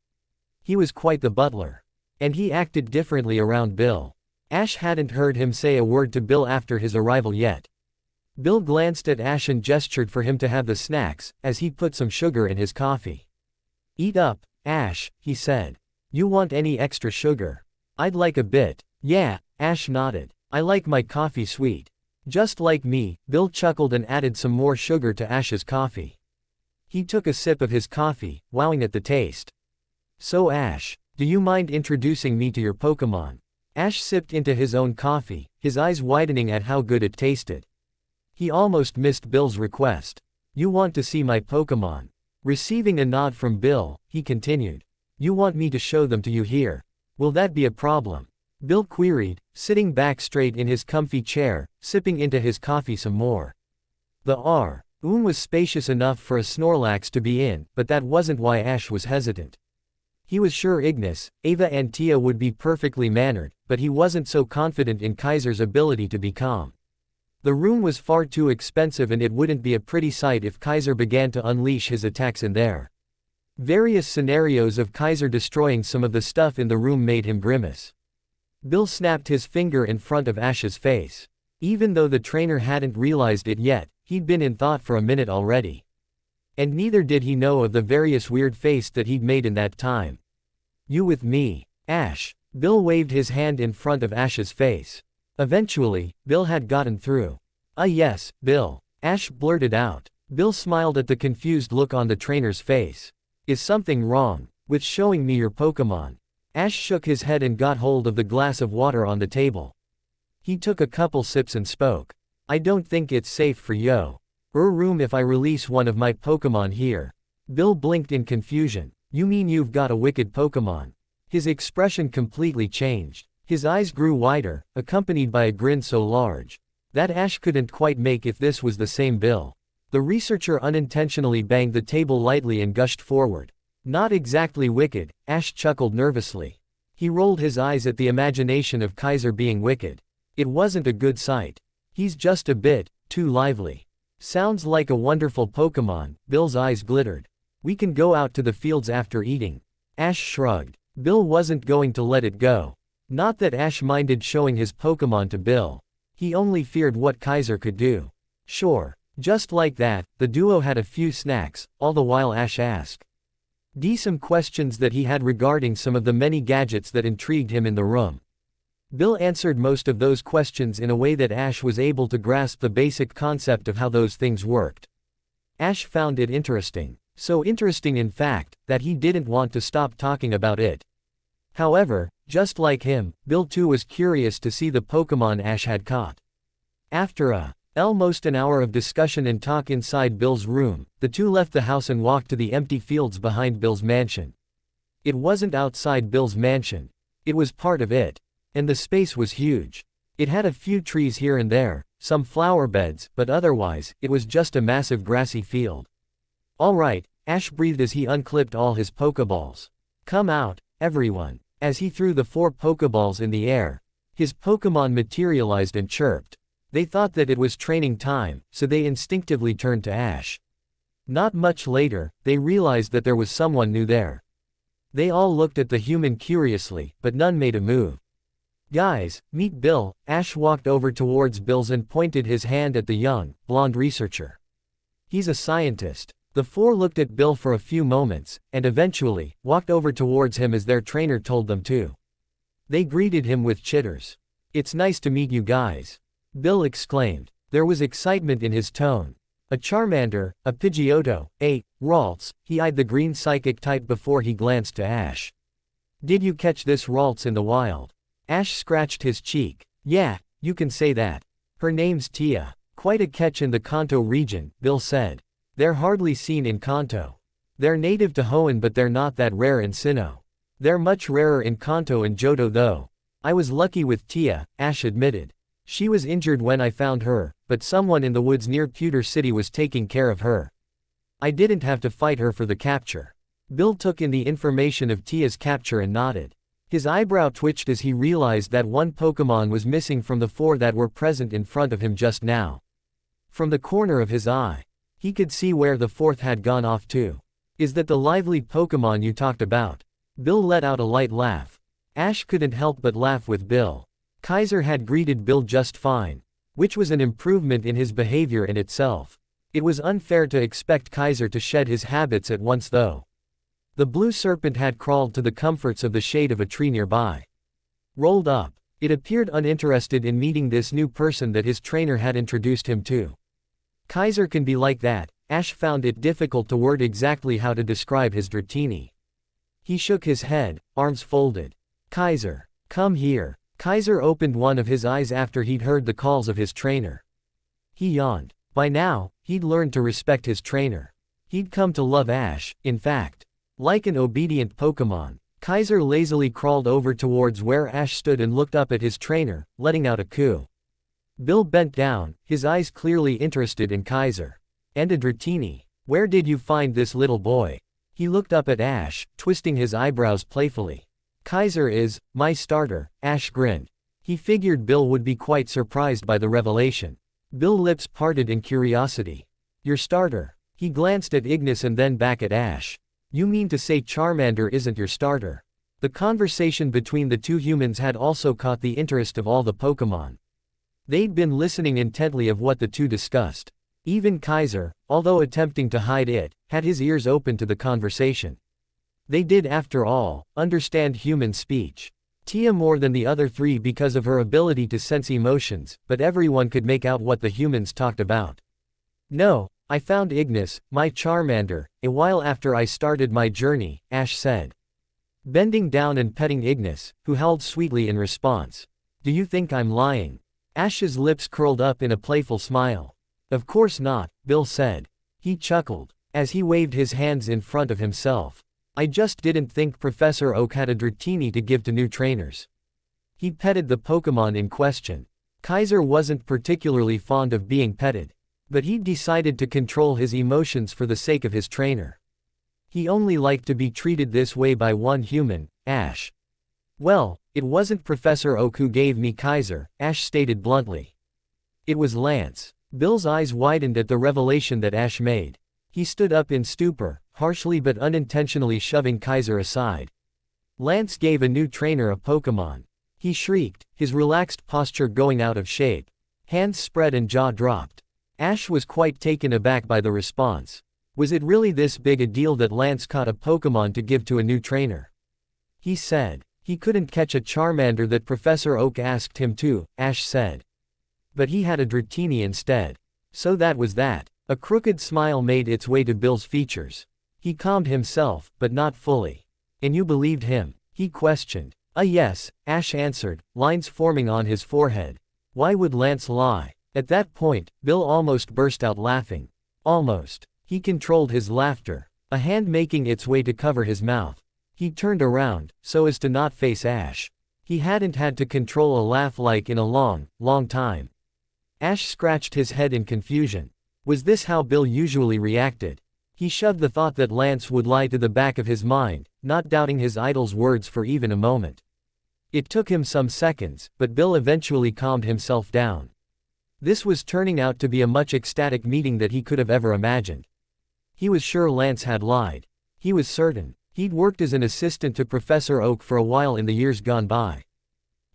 He was quite the butler. And he acted differently around Bill. Ash hadn't heard him say a word to Bill after his arrival yet. Bill glanced at Ash and gestured for him to have the snacks, as he put some sugar in his coffee. Eat up, Ash, he said. You want any extra sugar? I'd like a bit. Yeah, Ash nodded. I like my coffee sweet. Just like me, Bill chuckled and added some more sugar to Ash's coffee. He took a sip of his coffee, wowing at the taste. So Ash, do you mind introducing me to your Pokémon? Ash sipped into his own coffee, his eyes widening at how good it tasted. He almost missed Bill's request. You want to see my Pokémon? Receiving a nod from Bill, he continued. You want me to show them to you here? Will that be a problem? Bill queried, sitting back straight in his comfy chair, sipping into his coffee some more. The room was spacious enough for a Snorlax to be in, but that wasn't why Ash was hesitant. He was sure Ignis, Ava and Tia would be perfectly mannered, but he wasn't so confident in Kaiser's ability to be calm. The room was far too expensive and it wouldn't be a pretty sight if Kaiser began to unleash his attacks in there. Various scenarios of Kaiser destroying some of the stuff in the room made him grimace. Bill snapped his finger in front of Ash's face. Even though the trainer hadn't realized it yet, he'd been in thought for a minute already. And neither did he know of the various weird faces that he'd made in that time. You with me, Ash. Bill waved his hand in front of Ash's face. Eventually, Bill had gotten through. Yes, Bill. Ash blurted out. Bill smiled at the confused look on the trainer's face. Is something wrong with showing me your Pokémon? Ash shook his head and got hold of the glass of water on the table. He took a couple sips and spoke. I don't think it's safe for room if I release one of my Pokémon here. Bill blinked in confusion. You mean you've got a wicked Pokémon? His expression completely changed. His eyes grew wider, accompanied by a grin so large that Ash couldn't quite make if this was the same Bill. The researcher unintentionally banged the table lightly and gushed forward. Not exactly wicked, Ash chuckled nervously. He rolled his eyes at the imagination of Kaiser being wicked. It wasn't a good sight. He's just a bit too lively. Sounds like a wonderful Pokémon, Bill's eyes glittered. We can go out to the fields after eating. Ash shrugged. Bill wasn't going to let it go. Not that Ash minded showing his Pokémon to Bill. He only feared what Kaiser could do. Sure. Just like that, the duo had a few snacks, all the while Ash asked some questions that he had regarding some of the many gadgets that intrigued him in the room. Bill answered most of those questions in a way that Ash was able to grasp the basic concept of how those things worked. Ash found it interesting. So interesting in fact, that he didn't want to stop talking about it. However, just like him, Bill too was curious to see the Pokémon Ash had caught. After almost an hour of discussion and talk inside Bill's room, the two left the house and walked to the empty fields behind Bill's mansion. It wasn't outside Bill's mansion. It was part of it. And the space was huge. It had a few trees here and there, some flower beds, but otherwise, it was just a massive grassy field. Alright, Ash breathed as he unclipped all his Pokeballs. Come out, everyone. As he threw the 4 Pokeballs in the air, his Pokémon materialized and chirped. They thought that it was training time, so they instinctively turned to Ash. Not much later, they realized that there was someone new there. They all looked at the human curiously, but none made a move. Guys, meet Bill. Ash walked over towards Bill's and pointed his hand at the young, blonde researcher. He's a scientist. The 4 looked at Bill for a few moments, and eventually, walked over towards him as their trainer told them to. They greeted him with chitters. It's nice to meet you guys. Bill exclaimed. There was excitement in his tone. A Charmander, a Pidgeotto, a Ralts. He eyed the green psychic type before he glanced to Ash. Did you catch this Ralts in the wild? Ash scratched his cheek. Yeah, you can say that. Her name's Tia. Quite a catch in the Kanto region, Bill said. They're hardly seen in Kanto. They're native to Hoenn but they're not that rare in Sinnoh. They're much rarer in Kanto and Johto though. I was lucky with Tia, Ash admitted. She was injured when I found her, but someone in the woods near Pewter City was taking care of her. I didn't have to fight her for the capture. Bill took in the information of Tia's capture and nodded. His eyebrow twitched as he realized that one Pokémon was missing from the 4 that were present in front of him just now. From the corner of his eye, he could see where the 4th had gone off to. Is that the lively Pokémon you talked about? Bill let out a light laugh. Ash couldn't help but laugh with Bill. Kaiser had greeted Bill just fine, which was an improvement in his behavior in itself. It was unfair to expect Kaiser to shed his habits at once though. The blue serpent had crawled to the comforts of the shade of a tree nearby. Rolled up. It appeared uninterested in meeting this new person that his trainer had introduced him to. Kaiser can be like that. Ash found it difficult to word exactly how to describe his Dratini. He shook his head, arms folded. Kaiser, come here. Kaiser opened one of his eyes after he'd heard the calls of his trainer. He yawned. By now, he'd learned to respect his trainer. He'd come to love Ash, in fact. Like an obedient Pokémon, Kaiser lazily crawled over towards where Ash stood and looked up at his trainer, letting out a coo. Bill bent down, his eyes clearly interested in Kaiser. And a Dratini. Where did you find this little boy? He looked up at Ash, twisting his eyebrows playfully. Kaiser is my starter, Ash grinned. He figured Bill would be quite surprised by the revelation. Bill's lips parted in curiosity. Your starter? He glanced at Ignis and then back at Ash. You mean to say Charmander isn't your starter? The conversation between the two humans had also caught the interest of all the Pokémon. They'd been listening intently of what the two discussed. Even Kaiser, although attempting to hide it, had his ears open to the conversation. They did after all, understand human speech. Tia more than the other 3 because of her ability to sense emotions, but everyone could make out what the humans talked about. No, I found Ignis, my Charmander, a while after I started my journey, Ash said. Bending down and petting Ignis, who howled sweetly in response. Do you think I'm lying? Ash's lips curled up in a playful smile. Of course not, Bill said. He chuckled, as he waved his hands in front of himself. I just didn't think Professor Oak had a Dratini to give to new trainers. He petted the Pokémon in question. Kaiser wasn't particularly fond of being petted. But he'd decided to control his emotions for the sake of his trainer. He only liked to be treated this way by one human, Ash. Well, it wasn't Professor Oak who gave me Kaiser, Ash stated bluntly. It was Lance. Bill's eyes widened at the revelation that Ash made. He stood up in stupor, harshly but unintentionally shoving Kaiser aside. Lance gave a new trainer a Pokémon. He shrieked, his relaxed posture going out of shape. Hands spread and jaw dropped. Ash was quite taken aback by the response. Was it really this big a deal that Lance caught a Pokémon to give to a new trainer? He said. He couldn't catch a Charmander that Professor Oak asked him to, Ash said. But he had a Dratini instead. So that was that. A crooked smile made its way to Bill's features. He calmed himself, but not fully. And you believed him? He questioned. Yes, Ash answered, lines forming on his forehead. Why would Lance lie? At that point, Bill almost burst out laughing. Almost. He controlled his laughter, a hand making its way to cover his mouth. He turned around, so as to not face Ash. He hadn't had to control a laugh like in a long, long time. Ash scratched his head in confusion. Was this how Bill usually reacted? He shoved the thought that Lance would lie to the back of his mind, not doubting his idol's words for even a moment. It took him some seconds, but Bill eventually calmed himself down. This was turning out to be a much ecstatic meeting that he could have ever imagined. He was sure Lance had lied. He was certain. He'd worked as an assistant to Professor Oak for a while in the years gone by.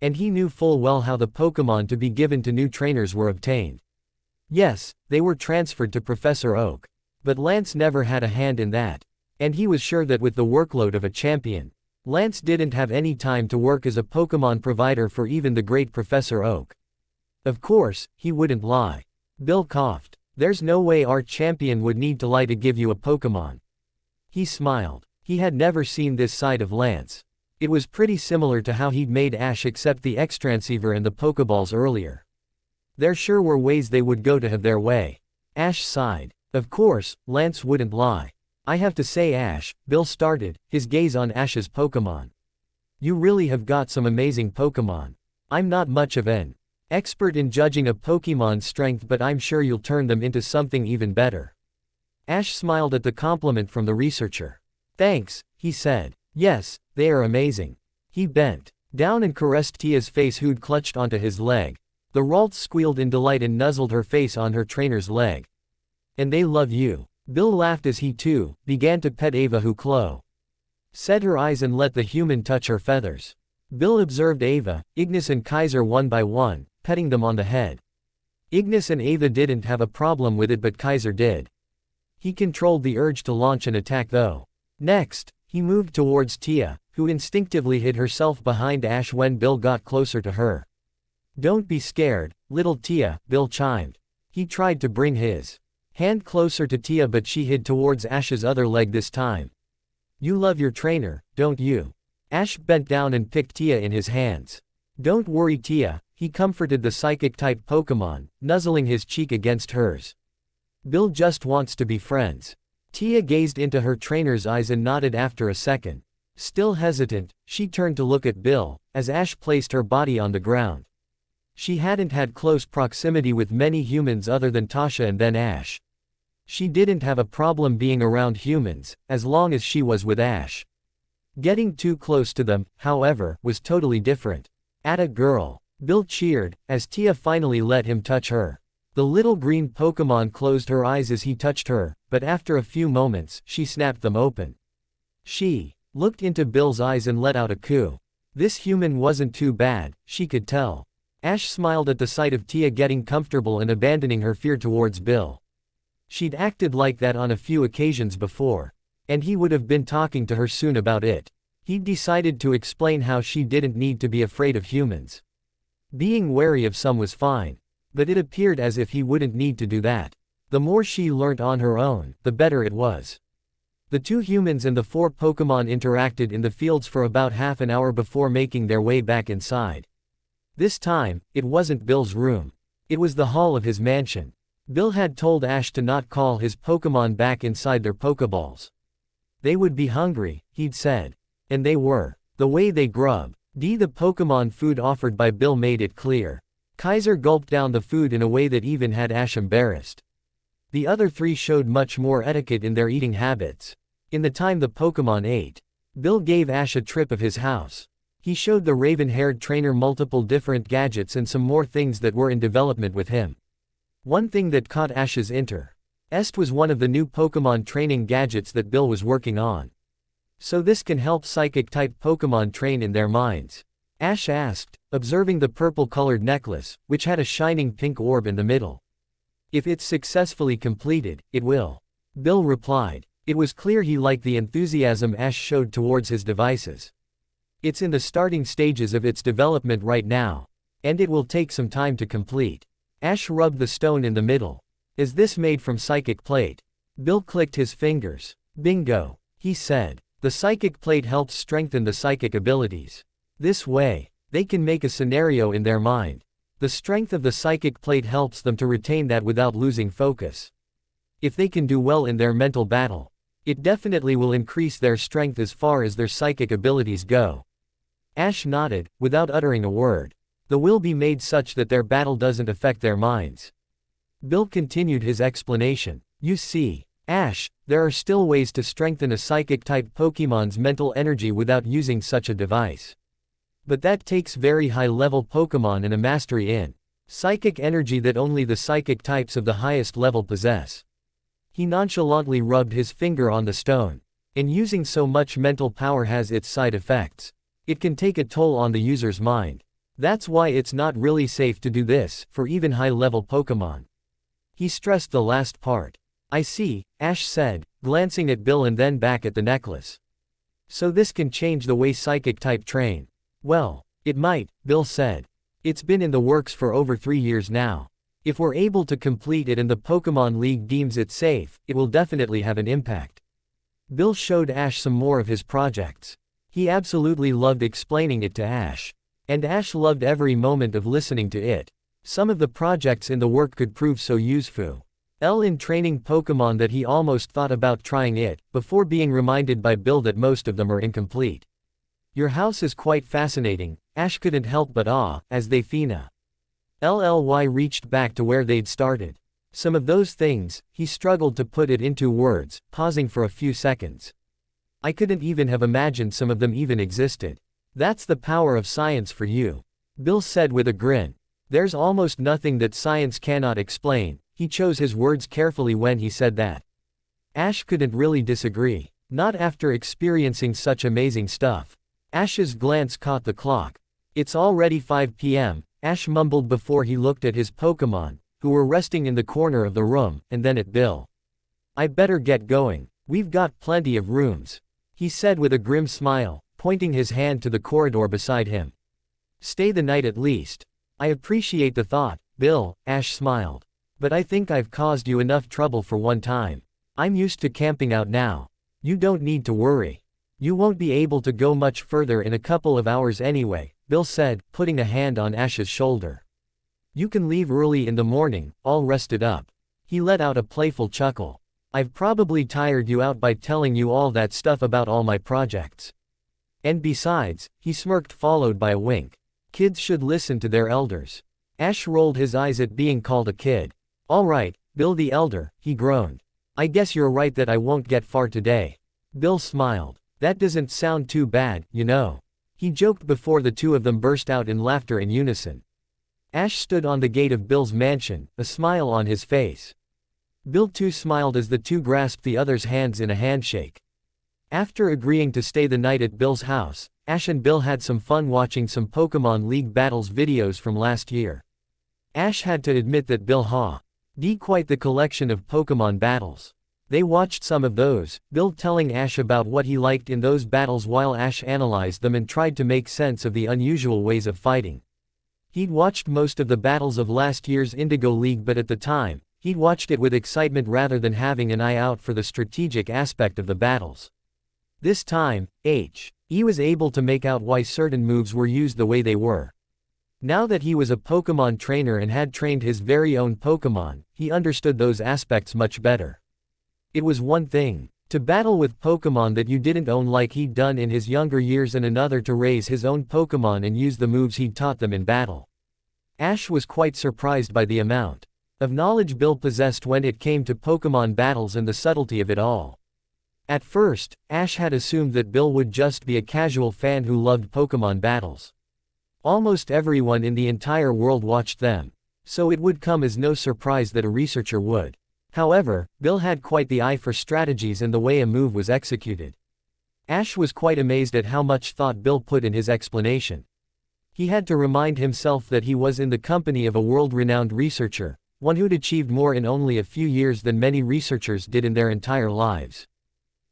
And he knew full well how the Pokémon to be given to new trainers were obtained. Yes, they were transferred to Professor Oak. But Lance never had a hand in that. And he was sure that with the workload of a champion, Lance didn't have any time to work as a Pokémon provider for even the great Professor Oak. Of course, he wouldn't lie. Bill coughed. There's no way our champion would need to lie to give you a Pokémon. He smiled. He had never seen this side of Lance. It was pretty similar to how he'd made Ash accept the Extransceiver and the Pokeballs earlier. There sure were ways they would go to have their way. Ash sighed. Of course, Lance wouldn't lie. I have to say Ash, Bill started, his gaze on Ash's Pokémon. You really have got some amazing Pokémon. I'm not much of an expert in judging a Pokémon's strength, but I'm sure you'll turn them into something even better. Ash smiled at the compliment from the researcher. Thanks, he said. Yes, they are amazing. He bent down and caressed Tia's face, who'd clutched onto his leg. The Ralts squealed in delight and nuzzled her face on her trainer's leg. And they love you. Bill laughed as he too began to pet Ava, who said her eyes and let the human touch her feathers. Bill observed Ava, Ignis and Kaiser one by one, petting them on the head. Ignis and Ava didn't have a problem with it, but Kaiser did. He controlled the urge to launch an attack though. Next, he moved towards Tia, who instinctively hid herself behind Ash when Bill got closer to her. Don't be scared, little Tia, Bill chimed. He tried to bring his hand closer to Tia, but she hid towards Ash's other leg this time. You love your trainer, don't you? Ash bent down and picked Tia in his hands. Don't worry Tia, he comforted the psychic-type Pokémon, nuzzling his cheek against hers. Bill just wants to be friends. Tia gazed into her trainer's eyes and nodded. After a second. Still hesitant, she turned to look at Bill, as Ash placed her body on the ground. She hadn't had close proximity with many humans other than Tasha and then Ash. She didn't have a problem being around humans, as long as she was with Ash. Getting too close to them, however, was totally different. Atta girl. Bill cheered, as Tia finally let him touch her. The little green Pokémon closed her eyes as he touched her, but after a few moments, she snapped them open. She looked into Bill's eyes and let out a coo. This human wasn't too bad, she could tell. Ash smiled at the sight of Tia getting comfortable and abandoning her fear towards Bill. She'd acted like that on a few occasions before. And he would have been talking to her soon about it. He'd decided to explain how she didn't need to be afraid of humans. Being wary of some was fine. But it appeared as if he wouldn't need to do that. The more she learnt on her own, the better it was. The two humans and the 4 Pokémon interacted in the fields for about half an hour before making their way back inside. This time, it wasn't Bill's room. It was the hall of his mansion. Bill had told Ash to not call his Pokémon back inside their Pokéballs. They would be hungry, he'd said. And they were. The way they grub. The Pokémon food offered by Bill made it clear. Kaiser gulped down the food in a way that even had Ash embarrassed. The other 3 showed much more etiquette in their eating habits. In the time the Pokémon ate, Bill gave Ash a trip of his house. He showed the raven-haired trainer multiple different gadgets and some more things that were in development with him. One thing that caught Ash's interest was one of the new Pokémon training gadgets that Bill was working on. So this can help psychic-type Pokémon train in their minds? Ash asked, observing the purple-colored necklace, which had a shining pink orb in the middle. If it's successfully completed, it will. Bill replied. It was clear he liked the enthusiasm Ash showed towards his devices. It's in the starting stages of its development right now. And it will take some time to complete. Ash rubbed the stone in the middle. Is this made from psychic plate? Bill clicked his fingers. Bingo, he said. The psychic plate helps strengthen the psychic abilities. This way, they can make a scenario in their mind. The strength of the psychic plate helps them to retain that without losing focus. If they can do well in their mental battle, it definitely will increase their strength as far as their psychic abilities go. Ash nodded, without uttering a word. The will be made such that their battle doesn't affect their minds. Bill continued his explanation. You see, Ash, there are still ways to strengthen a psychic-type Pokémon's mental energy without using such a device. But that takes very high-level Pokémon and a mastery in psychic energy that only the psychic types of the highest level possess. He nonchalantly rubbed his finger on the stone. And using so much mental power has its side effects. It can take a toll on the user's mind. That's why it's not really safe to do this, for even high-level Pokémon. He stressed the last part. I see, Ash said, glancing at Bill and then back at the necklace. So this can change the way psychic-type train. Well, it might, Bill said. It's been in the works for over 3 years now. If we're able to complete it and the Pokémon League deems it safe, it will definitely have an impact. Bill showed Ash some more of his projects. He absolutely loved explaining it to Ash. And Ash loved every moment of listening to it. Some of the projects in the work could prove so useful in training Pokémon that he almost thought about trying it, before being reminded by Bill that most of them are incomplete. Your house is quite fascinating, Ash couldn't help but as they Fina. LLY reached back to where they'd started. Some of those things, he struggled to put it into words, pausing for a few seconds. I couldn't even have imagined some of them even existed. That's the power of science for you. Bill said with a grin. There's almost nothing that science cannot explain. He chose his words carefully when he said that. Ash couldn't really disagree. Not after experiencing such amazing stuff. Ash's glance caught the clock. It's already 5 p.m., Ash mumbled before he looked at his Pokémon, who were resting in the corner of the room, and then at Bill. I better get going. We've got plenty of rooms. He said with a grim smile, pointing his hand to the corridor beside him. Stay the night at least. I appreciate the thought, Bill, Ash smiled. But I think I've caused you enough trouble for one time. I'm used to camping out now. You don't need to worry. You won't be able to go much further in a couple of hours anyway, Bill said, putting a hand on Ash's shoulder. You can leave early in the morning, all rested up. He let out a playful chuckle. I've probably tired you out by telling you all that stuff about all my projects. And besides, he smirked followed by a wink. Kids should listen to their elders. Ash rolled his eyes at being called a kid. All right, Bill the elder, he groaned. I guess you're right that I won't get far today. Bill smiled. That doesn't sound too bad, you know. He joked before the two of them burst out in laughter in unison. Ash stood on the gate of Bill's mansion, a smile on his face. Bill too smiled as the two grasped the other's hands in a handshake. After agreeing to stay the night at Bill's house, Ash and Bill had some fun watching some Pokémon League battles videos from last year. Ash had to admit that Bill had quite the collection of Pokémon battles. They watched some of those, Bill telling Ash about what he liked in those battles while Ash analyzed them and tried to make sense of the unusual ways of fighting. He'd watched most of the battles of last year's Indigo League, but at the time, he'd watched it with excitement rather than having an eye out for the strategic aspect of the battles. This time, he was able to make out why certain moves were used the way they were. Now that he was a Pokémon trainer and had trained his very own Pokémon, he understood those aspects much better. It was one thing to battle with Pokémon that you didn't own like he'd done in his younger years, and another to raise his own Pokémon and use the moves he'd taught them in battle. Ash was quite surprised by the amount of knowledge Bill possessed when it came to Pokémon battles and the subtlety of it all. At first, Ash had assumed that Bill would just be a casual fan who loved Pokémon battles. Almost everyone in the entire world watched them, so it would come as no surprise that a researcher would. However, Bill had quite the eye for strategies and the way a move was executed. Ash was quite amazed at how much thought Bill put in his explanation. He had to remind himself that he was in the company of a world-renowned researcher, one who'd achieved more in only a few years than many researchers did in their entire lives.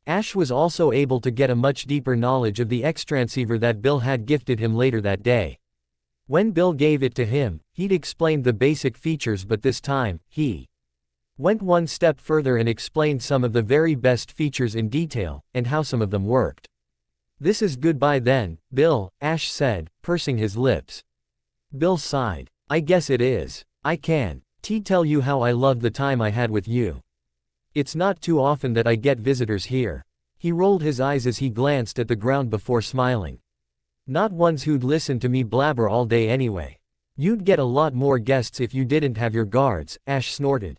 Ash was also able to get a much deeper knowledge of the X-transceiver that Bill had gifted him later that day. When Bill gave it to him, he'd explained the basic features, but this time, he Went one step further and explained some of the very best features in detail, and how some of them worked. "This is goodbye then, Bill," Ash said, pursing his lips. Bill sighed. "I guess it is. I can't tell you how I loved the time I had with you. It's not too often that I get visitors here." He rolled his eyes as he glanced at the ground before smiling. "Not ones who'd listen to me blabber all day anyway." "You'd get a lot more guests if you didn't have your guards," Ash snorted.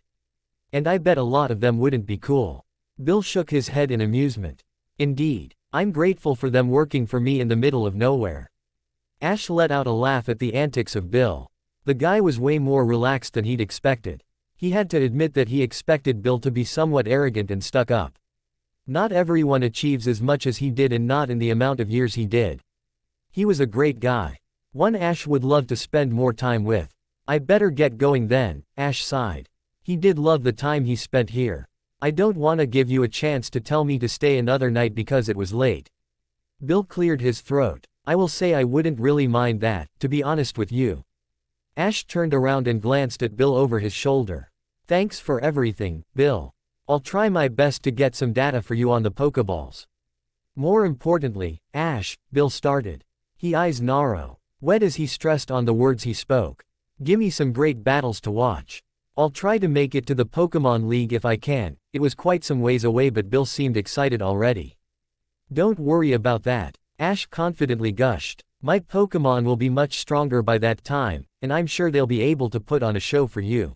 "And I bet a lot of them wouldn't be cool." Bill shook his head in amusement. "Indeed. I'm grateful for them working for me in the middle of nowhere." Ash let out a laugh at the antics of Bill. The guy was way more relaxed than he'd expected. He had to admit that he expected Bill to be somewhat arrogant and stuck up. Not everyone achieves as much as he did, and not in the amount of years he did. He was a great guy. One Ash would love to spend more time with. "I better get going then," Ash sighed. He did love the time he spent here. "I don't want to give you a chance to tell me to stay another night because it was late." Bill cleared his throat. "I will say I wouldn't really mind that, to be honest with you." Ash turned around and glanced at Bill over his shoulder. "Thanks for everything, Bill. I'll try my best to get some data for you on the Pokeballs." "More importantly, Ash," Bill started. His eyes narrow, wet as he stressed on the words he spoke. "Gimme some great battles to watch. I'll try to make it to the Pokemon League if I can." It was quite some ways away, but Bill seemed excited already. "Don't worry about that," Ash confidently gushed. "My Pokemon will be much stronger by that time, and I'm sure they'll be able to put on a show for you."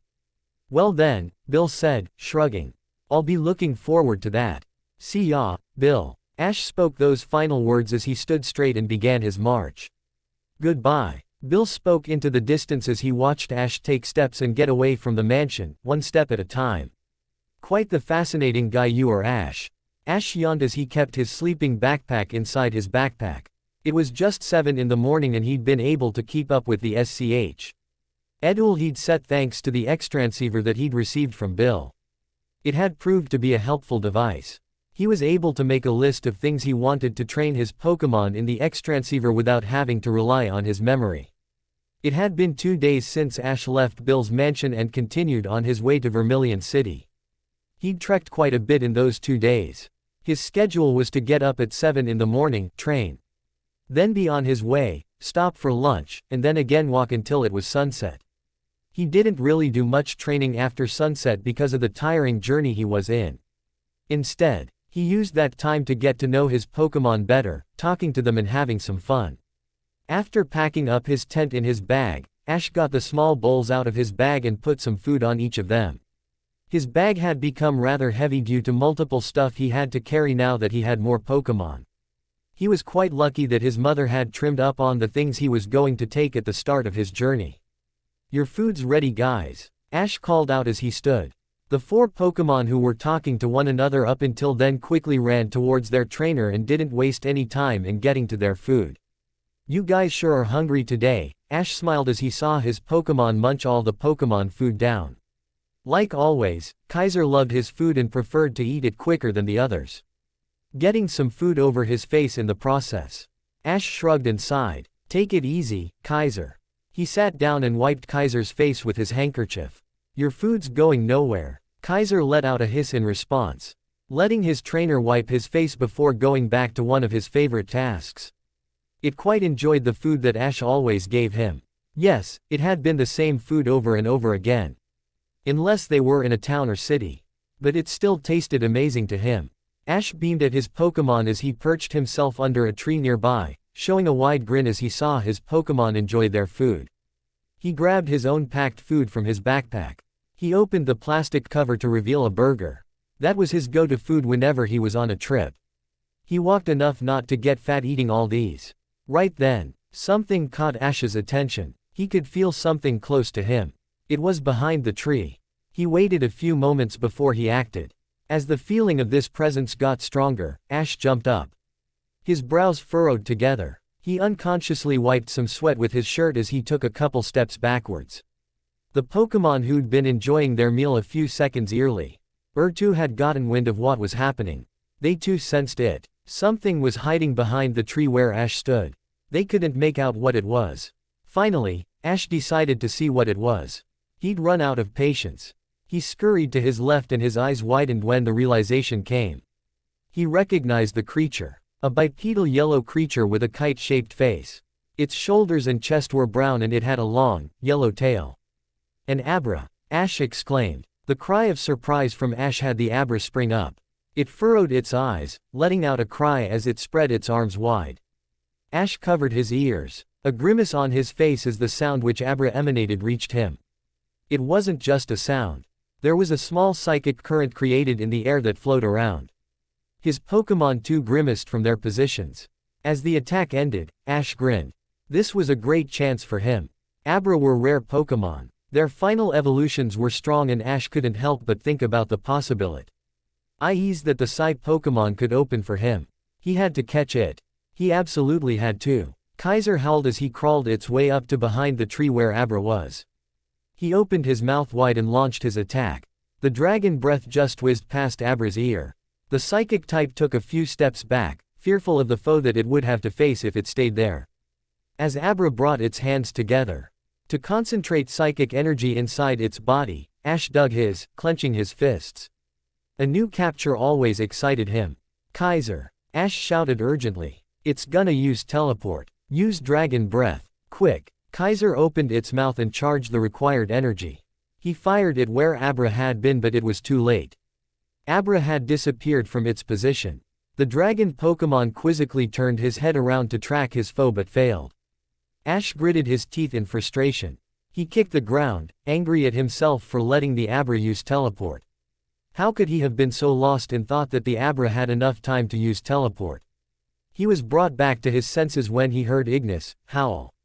"Well then," Bill said, shrugging. "I'll be looking forward to that. See ya, Bill." Ash spoke those final words as he stood straight and began his march. "Goodbye." Bill spoke into the distance as he watched Ash take steps and get away from the mansion, one step at a time. "Quite the fascinating guy you are, Ash." Ash yawned as he kept his sleeping backpack inside his backpack. It was just 7 in the morning and he'd been able to keep up with the SCH. Edul he'd set thanks to the X-transceiver that he'd received from Bill. It had proved to be a helpful device. He was able to make a list of things he wanted to train his Pokemon in the X-transceiver without having to rely on his memory. It had been 2 days since Ash left Bill's mansion and continued on his way to Vermilion City. He'd trekked quite a bit in those 2 days. His schedule was to get up at 7 in the morning, train. Then be on his way, stop for lunch, and then again walk until it was sunset. He didn't really do much training after sunset because of the tiring journey he was in. Instead, he used that time to get to know his Pokemon better, talking to them and having some fun. After packing up his tent in his bag, Ash got the small bowls out of his bag and put some food on each of them. His bag had become rather heavy due to multiple stuff he had to carry now that he had more Pokemon. He was quite lucky that his mother had trimmed up on the things he was going to take at the start of his journey. "Your food's ready, guys," Ash called out as he stood. The 4 Pokemon who were talking to one another up until then quickly ran towards their trainer and didn't waste any time in getting to their food. "You guys sure are hungry today," Ash smiled as he saw his Pokemon munch all the Pokemon food down. Like always, Kaiser loved his food and preferred to eat it quicker than the others, getting some food over his face in the process. Ash shrugged and sighed. "Take it easy, Kaiser." He sat down and wiped Kaiser's face with his handkerchief. "Your food's going nowhere." Kaiser let out a hiss in response, letting his trainer wipe his face before going back to one of his favorite tasks. It quite enjoyed the food that Ash always gave him. Yes, it had been the same food over and over again. Unless they were in a town or city. But it still tasted amazing to him. Ash beamed at his Pokemon as he perched himself under a tree nearby, showing a wide grin as he saw his Pokemon enjoy their food. He grabbed his own packed food from his backpack. He opened the plastic cover to reveal a burger. That was his go-to food whenever he was on a trip. He walked enough not to get fat eating all these. Right then, something caught Ash's attention. He could feel something close to him. It was behind the tree. He waited a few moments before he acted. As the feeling of this presence got stronger, Ash jumped up. His brows furrowed together. He unconsciously wiped some sweat with his shirt as he took a couple steps backwards. The Pokemon who'd been enjoying their meal a few seconds early, too had gotten wind of what was happening. They too sensed it. Something was hiding behind the tree where Ash stood. They couldn't make out what it was. Finally, Ash decided to see what it was. He'd run out of patience. He scurried to his left and his eyes widened when the realization came. He recognized the creature. A bipedal yellow creature with a kite-shaped face. Its shoulders and chest were brown and it had a long, yellow tail. An Abra! Ash exclaimed. The cry of surprise from Ash had the Abra spring up. It furrowed its eyes, letting out a cry as it spread its arms wide. Ash covered his ears. A grimace on his face as the sound which Abra emanated reached him. It wasn't just a sound. There was a small psychic current created in the air that flowed around. His Pokémon too grimaced from their positions. As the attack ended, Ash grinned. This was a great chance for him. Abra were rare Pokémon. Their final evolutions were strong and Ash couldn't help but think about the possibility that the Psy Pokémon could open for him. He had to catch it. He absolutely had to. Kaiser howled as he crawled its way up to behind the tree where Abra was. He opened his mouth wide and launched his attack. The dragon breath just whizzed past Abra's ear. The psychic type took a few steps back, fearful of the foe that it would have to face if it stayed there. As Abra brought its hands together to concentrate psychic energy inside its body, Ash dug his, clenching his fists. A new capture always excited him. Kaiser! Ash shouted urgently. It's gonna use teleport. Use dragon breath. Quick! Kaiser opened its mouth and charged the required energy. He fired it where Abra had been but it was too late. Abra had disappeared from its position. The dragon Pokémon quizzically turned his head around to track his foe but failed. Ash gritted his teeth in frustration. He kicked the ground, angry at himself for letting the Abra use teleport. How could he have been so lost in thought that the Abra had enough time to use teleport? He was brought back to his senses when he heard Ignis howl.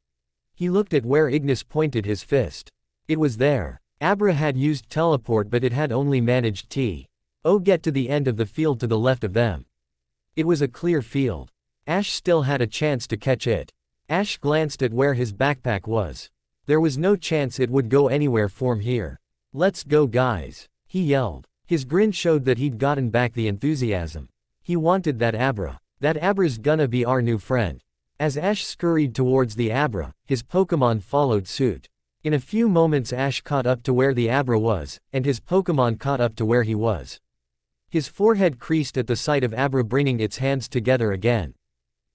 He looked at where Ignis pointed his fist. It was there. Abra had used teleport but it had only managed get to the end of the field to the left of them. It was a clear field. Ash still had a chance to catch it. Ash glanced at where his backpack was. There was no chance it would go anywhere from here. Let's go guys, he yelled. His grin showed that he'd gotten back the enthusiasm. He wanted that Abra. That Abra's gonna be our new friend. As Ash scurried towards the Abra, his Pokémon followed suit. In a few moments Ash caught up to where the Abra was, and his Pokémon caught up to where he was. His forehead creased at the sight of Abra bringing its hands together again.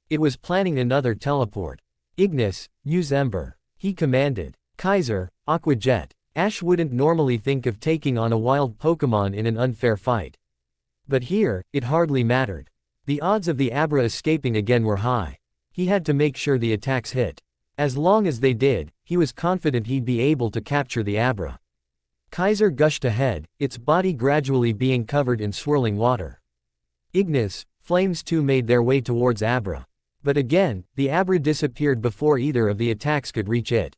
It was planning another teleport. Ignis, use Ember, he commanded. Kaiser, Aqua Jet. Ash wouldn't normally think of taking on a wild Pokémon in an unfair fight. But here, it hardly mattered. The odds of the Abra escaping again were high. He had to make sure the attacks hit. As long as they did, he was confident he'd be able to capture the Abra. Kaiser gushed ahead, its body gradually being covered in swirling water. Ignis, Flames too made their way towards Abra. But again, the Abra disappeared before either of the attacks could reach it.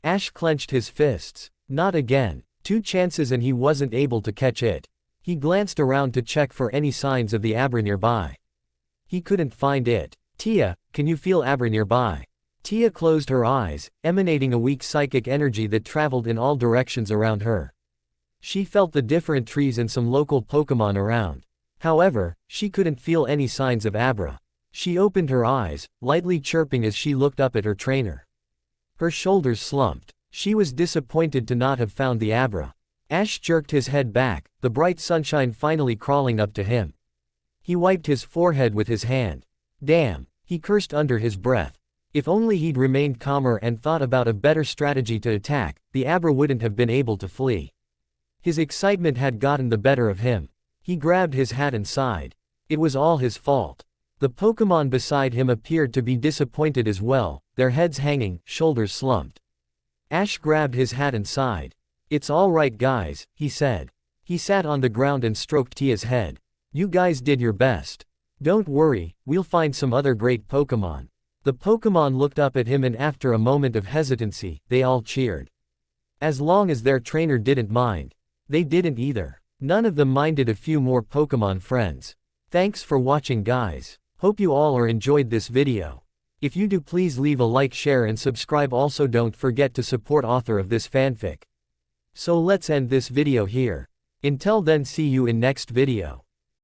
Ash clenched his fists. Not again. 2 chances and he wasn't able to catch it. He glanced around to check for any signs of the Abra nearby. He couldn't find it. Tia, can you feel Abra nearby? Tia closed her eyes, emanating a weak psychic energy that traveled in all directions around her. She felt the different trees and some local Pokémon around. However, she couldn't feel any signs of Abra. She opened her eyes, lightly chirping as she looked up at her trainer. Her shoulders slumped. She was disappointed to not have found the Abra. Ash jerked his head back, the bright sunshine finally crawling up to him. He wiped his forehead with his hand. Damn, he cursed under his breath. If only he'd remained calmer and thought about a better strategy to attack, the Abra wouldn't have been able to flee. His excitement had gotten the better of him. He grabbed his hat and sighed. It was all his fault. The Pokémon beside him appeared to be disappointed as well, their heads hanging, shoulders slumped. Ash grabbed his hat and sighed. It's all right guys, he said. He sat on the ground and stroked Tia's head. You guys did your best. Don't worry, we'll find some other great Pokémon. The Pokémon looked up at him and after a moment of hesitancy, they all cheered. As long as their trainer didn't mind. They didn't either. None of them minded a few more Pokémon friends. Thanks for watching guys. Hope you all are enjoyed this video. If you do please leave a like, share and subscribe. Also don't forget to support author of this fanfic. So let's end this video here. Until then, see you in next video.